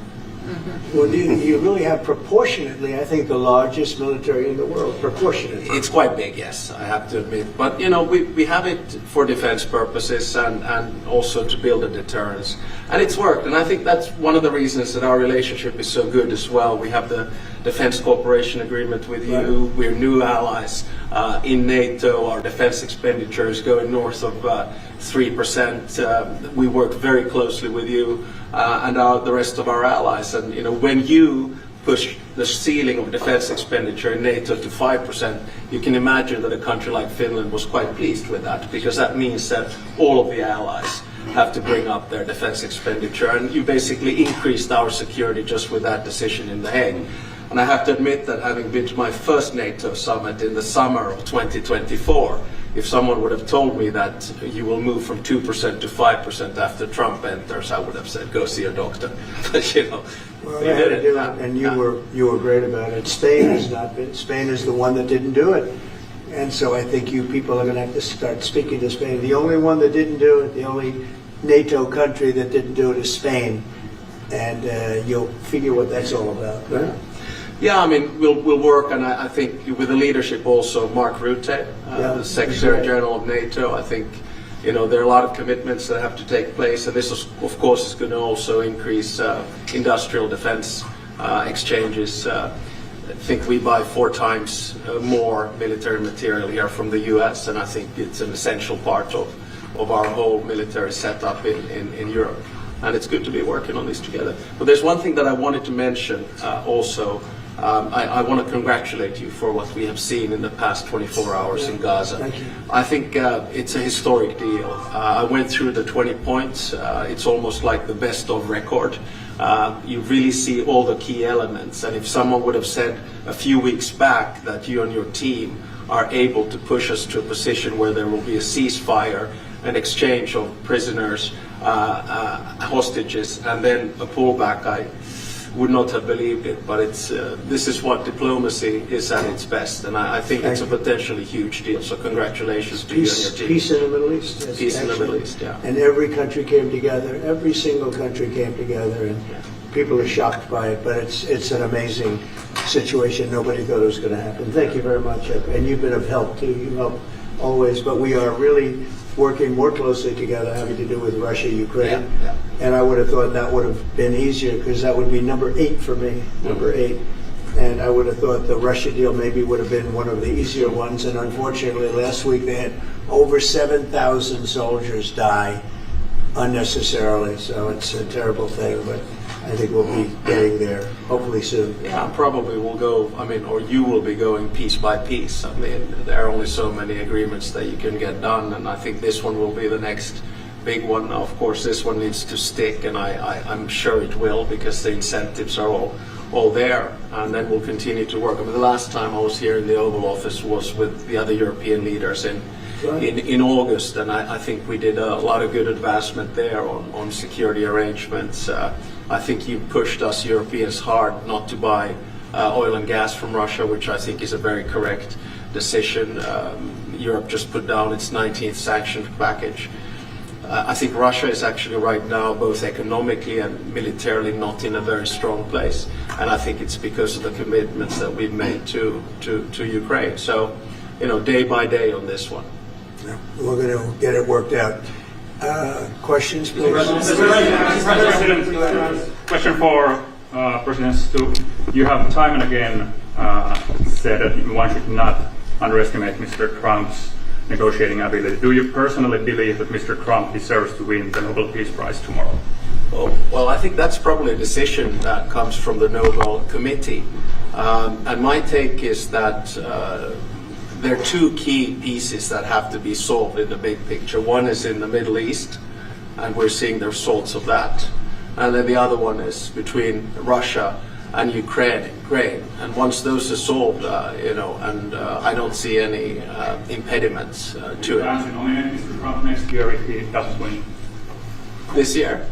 Well, you really have proportionately, I think, the largest military in the world, proportionately. It's quite big, yes, I have to admit. But, you know, we have it for defense purposes and also to build a deterrence. And it's worked. And I think that's one of the reasons that our relationship is so good as well. We have the Defense Cooperation Agreement with you. Right. We're new allies in NATO. Our defense expenditure is going north of 3%. We work very closely with you and the rest of our allies. And, you know, when you push the ceiling of defense expenditure in NATO to 5%, you can imagine that a country like Finland was quite pleased with that, because that means that all of the allies have to bring up their defense expenditure, and you basically increased our security just with that decision in The Hague. And I have to admit that having been to my first NATO summit in the summer of 2024, if someone would have told me that you will move from 2% to 5% after Trump enters, I would have said, go see a doctor. But you know, well, they had to do it, and you were great about it. Spain has not been. Spain is the one that didn't do it, and so I think you people are going to have to start speaking to Spain. The only one that didn't do it, the only NATO country that didn't do it is Spain, and you'll figure what that's all about. Right? Yeah, I mean, we'll work, and I think with the leadership also, Mark Rutte, the Secretary General of NATO, I think, you know, there are a lot of commitments that have to take place, and this, of course, is going to also increase industrial defense exchanges. I think we buy 4 times more military material here from the US, and I think it's an essential part of our whole military setup in Europe. And it's good to be working on this together. But there's one thing that I wanted to mention also. I want to congratulate you for what we have seen in the past 24 hours in Gaza. Thank you. I think it's a historic deal. I went through the 20 points. It's almost like the best of record. You really see all the key elements. And if someone would have said a few weeks back that you and your team are able to push us to a position where there will be a ceasefire, an exchange of prisoners, hostages, and then a pullback, I would not have believed it. But it's this is what diplomacy is at its best, and I think it's a potentially huge deal. So congratulations to you and your team. Peace in the Middle East. Yes, peace in the Middle East, yeah. And every country came together. Every single country came together, and people are shocked by it. But it's an amazing situation. Nobody thought it was going to happen. Thank you very much, and you've been of help too. You help always, but we are really working more closely together, having to do with Russia, Ukraine. Yeah. And I would have thought that would have been easier, because that would be number 8 for me, number 8. And I would have thought the Russia deal maybe would have been one of the easier ones. And unfortunately, last week they had over 7,000 soldiers die unnecessarily. So it's a terrible thing, but I think we'll be getting there hopefully soon. Yeah, probably we'll go, I mean, or you will be going piece by piece. I mean, there are only so many agreements that you can get done, and I think this one will be the next big one. Now, of course, this one needs to stick, and I'm sure it will, because the incentives are all there, and then we'll continue to work. I mean, the last time I was here in the Oval Office was with the other European leaders in August, and I think we did a lot of good advancement there on security arrangements. I think you pushed us Europeans hard not to buy oil and gas from Russia, which I think is a very correct decision. Europe just put down its 19th sanctions package. I think Russia is actually right now, both economically and militarily, not in a very strong place, and I think it's because of the commitments that we've made to Ukraine. So, you know, day by day on this one. Yeah, we're going to get it worked out. Questions, please? Question for President Stu. You have time and again said that one should not underestimate Mr. Trump's negotiating ability. Do you personally believe that Mr. Trump deserves to win the Nobel Peace Prize tomorrow? Oh, well, I think that's probably a decision that comes from the Nobel Committee. And my take is that there are 2 key pieces that have to be solved in the big picture. One is in the Middle East, and we're seeing the results of that. And then the other one is between Russia and Ukraine. And once those are solved, you know, and I don't see any impediments to it. Nominate Mr. Trump next year if he doesn't win? This year?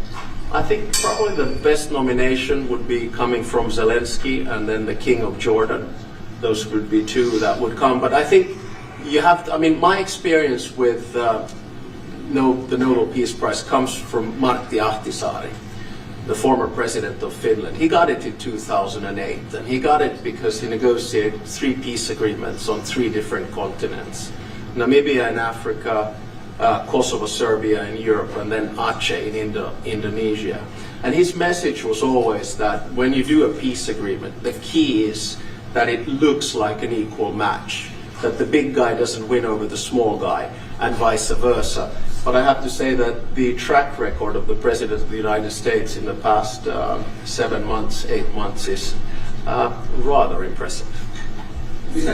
I think probably the best nomination would be coming from Zelensky and then the King of Jordan. Those would be 2 that would come. But I think you have to, I mean, my experience with the Nobel Peace Prize comes from Martti Ahtisaari, the former president of Finland. He got it in 2008, and he got it because he negotiated 3 peace agreements on 3 different continents. Namibia in Africa, Kosovo, Serbia in Europe, and then Aceh in Indonesia. And his message was always that when you do a peace agreement, the key is that it looks like an equal match, that the big guy doesn't win over the small guy, and vice versa. But I have to say that the track record of the President of the United States in the past 7 months, 8 months is rather impressive. Thank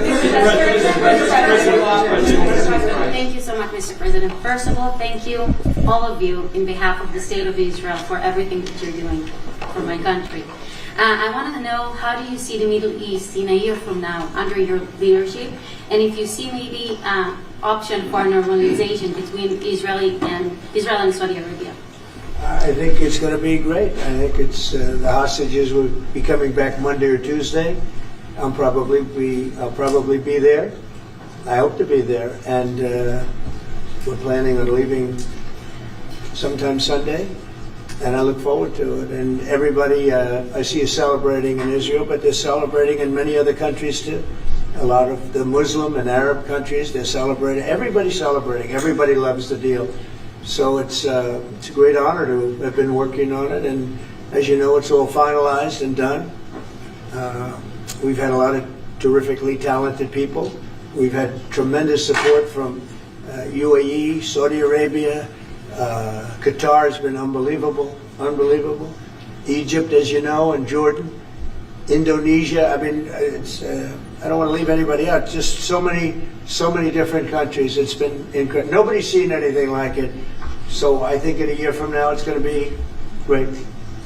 you so much, Mr. President. First of all, thank you, all of you, in behalf of the State of Israel, for everything that you're doing for my country. I want to know, how do you see the Middle East in a year from now under your leadership? And if you see maybe option for normalization between Israel and Saudi Arabia? I think it's going to be great. I think it's the hostages will be coming back Monday or Tuesday. I'll probably be there. I hope to be there, and we're planning on leaving sometime Sunday, and I look forward to it. And everybody I see is celebrating in Israel, but they're celebrating in many other countries too. A lot of the Muslim and Arab countries, they're celebrating. Everybody's celebrating. Everybody loves the deal. So it's a great honor to have been working on it, and as you know, it's all finalized and done. We've had a lot of terrifically talented people. We've had tremendous support from UAE, Saudi Arabia, Qatar has been unbelievable. Egypt, as you know, and Jordan, Indonesia. I mean, it's I don't want to leave anybody out. Just so many different countries. It's been incredible. Nobody's seen anything like it. So I think in a year from now, it's going to be great.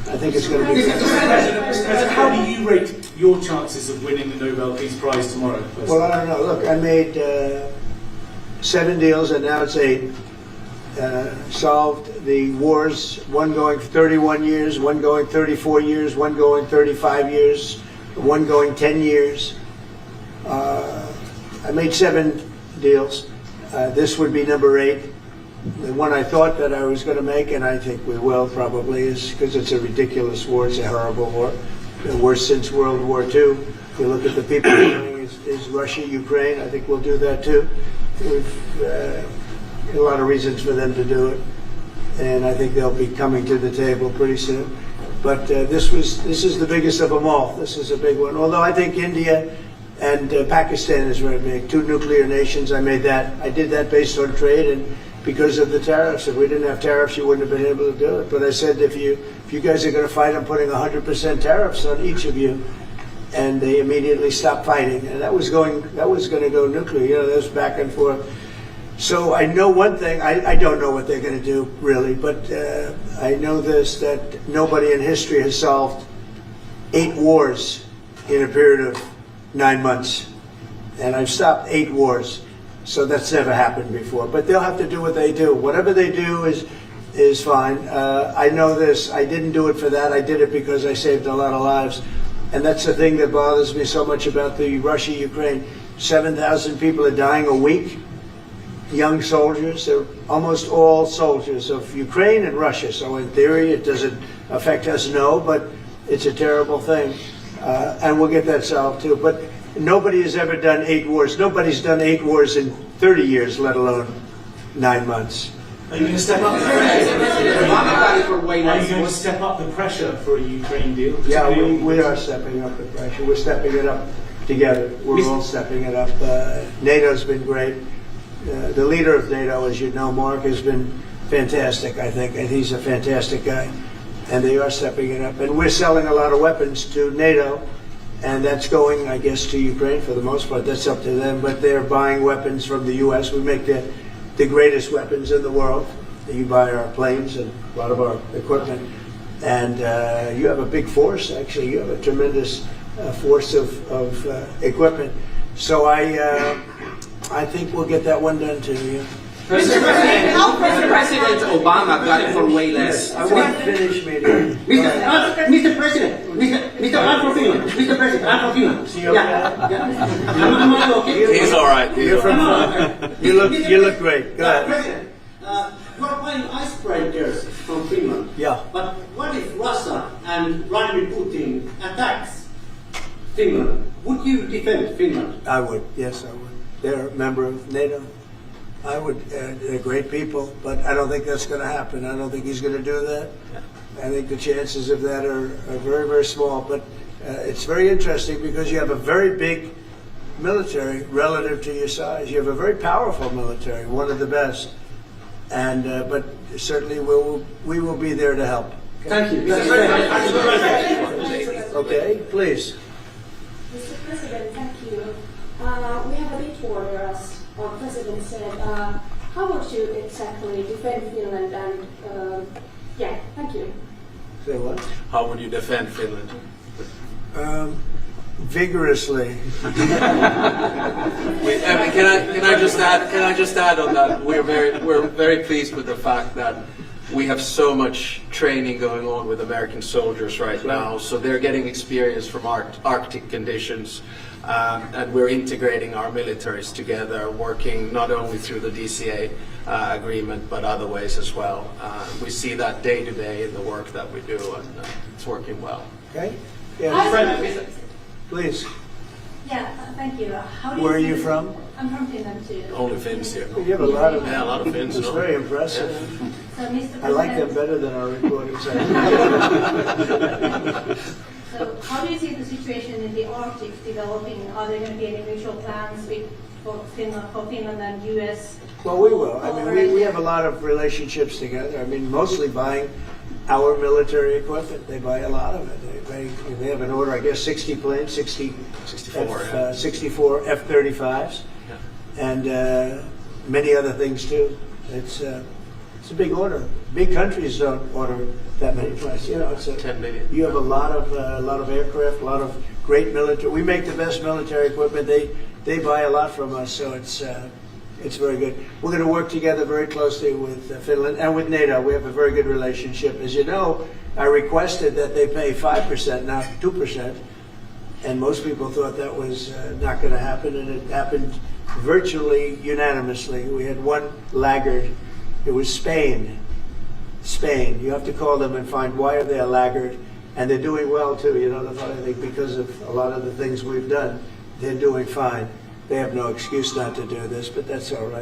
I think it's going to be great. Mr. President, how do you rate your chances of winning the Nobel Peace Prize tomorrow? Well, I don't know. Look, I made 7 deals, and now it's 8. Solved the wars, one going 31 years, one going 34 years, one going 35 years, one going 10 years. I made 7 deals. This would be number 8. The one I thought that I was going to make, and I think we will probably, is because it's a ridiculous war. It's a horrible war. The worst since World War II. If you look at the people doing is Russia, Ukraine. I think we'll do that too. We've a lot of reasons for them to do it, and I think they'll be coming to the table pretty soon. But this is the biggest of them all. This is a big one. Although I think India and Pakistan is very big. 2 nuclear nations. I did that based on trade and because of the tariffs. If we didn't have tariffs, you wouldn't have been able to do it. But I said, if you guys are going to fight, I'm putting 100% tariffs on each of you. And they immediately stopped fighting, and that was going to go nuclear. You know, that was back and forth. So I know one thing. I don't know what they're going to do really, but I know this: that nobody in history has solved 8 wars in a period of 9 months, and I've stopped 8 wars. So that's never happened before. But they'll have to do what they do. Whatever they do is fine. I know this. I didn't do it for that. I did it because I saved a lot of lives. And that's the thing that bothers me so much about the Russia-Ukraine. 7,000 people are dying a week. Young soldiers. They're almost all soldiers of Ukraine and Russia. So in theory, it doesn't affect us, no. But it's a terrible thing. And we'll get that solved too. But nobody has ever done 8 wars. Nobody's done 8 wars in 30 years, let alone 9 months. Are you going to step up the pressure? Are you going to step up the pressure for a Ukraine deal? Yeah, we are stepping up the pressure. We're stepping it up together. We're all stepping it up. NATO's been great. The leader of NATO, as you know, Mark, has been fantastic, I think, and he's a fantastic guy. And they are stepping it up. And we're selling a lot of weapons to NATO. And that's going, I guess, to Ukraine for the most part. That's up to them. But they're buying weapons from the U.S. We make the greatest weapons in the world. You buy our planes and a lot of our equipment. And you have a big force, actually. You have a tremendous force of equipment. So I think we'll get that one done too. Yeah. President Obama got it for way less. I want to finish, maybe. Mr. President, Mr. I'm from Finland. Mr. President, I'm from Finland. Am I okay? He's all right. You're from Finland. You look great. Go ahead. President, you are buying icebreakers from Finland. Yeah. But what if Russia and Vladimir Putin attacks Finland? Would you defend Finland? I would. Yes, I would. They're a member of NATO. I would. They're great people, but I don't think that's going to happen. I don't think he's going to do that. I think the chances of that are very, very small. But it's very interesting because you have a very big military relative to your size. You have a very powerful military, one of the best. And but certainly we will be there to help. Thank you. Okay, please. Mr. President, thank you. We have a bit border, as our president said. How would you exactly defend Finland? And yeah, thank you. Say what? How would you defend Finland? Vigorously. Can I just add on that? We're very pleased with the fact that we have so much training going on with American soldiers right now. So they're getting experience from Arctic conditions, and we're integrating our militaries together, working not only through the DCA agreement but other ways as well. We see that day to day in the work that we do, and it's working well. Okay. Yeah. Please. Yeah, thank you. How do Where are see you the- from? I'm from Finland too. Only Finns here. You have a lot of. Yeah, a lot of Finns. It's very impressive. So, Mr. I like them President, better than our reporters. So how do you see the situation in the Arctic developing? Are there going to be any mutual plans for Finland and U.S.? Well, we will. I mean, we have a lot of relationships together. I mean, mostly buying our military equipment. They buy a lot of it. They have an order, I guess, 60 planes, 64 F-35s, and many other things too. It's a big order. Big countries don't order that many planes. You know, it's 10 million. You have a lot of aircraft, a lot of great military. We make the best military equipment. They buy a lot from us, so it's very good. We're going to work together very closely with Finland and with NATO. We have a very good relationship. As you know, I requested that they pay 5%, not 2%, and most people thought that was not going to happen, and it happened virtually unanimously. We had one laggard. It was Spain. Spain. You have to call them and find why are they a laggard, and they're doing well too. You know, I think because of a lot of the things we've done, they're doing fine. They have no excuse not to do this, but that's all right.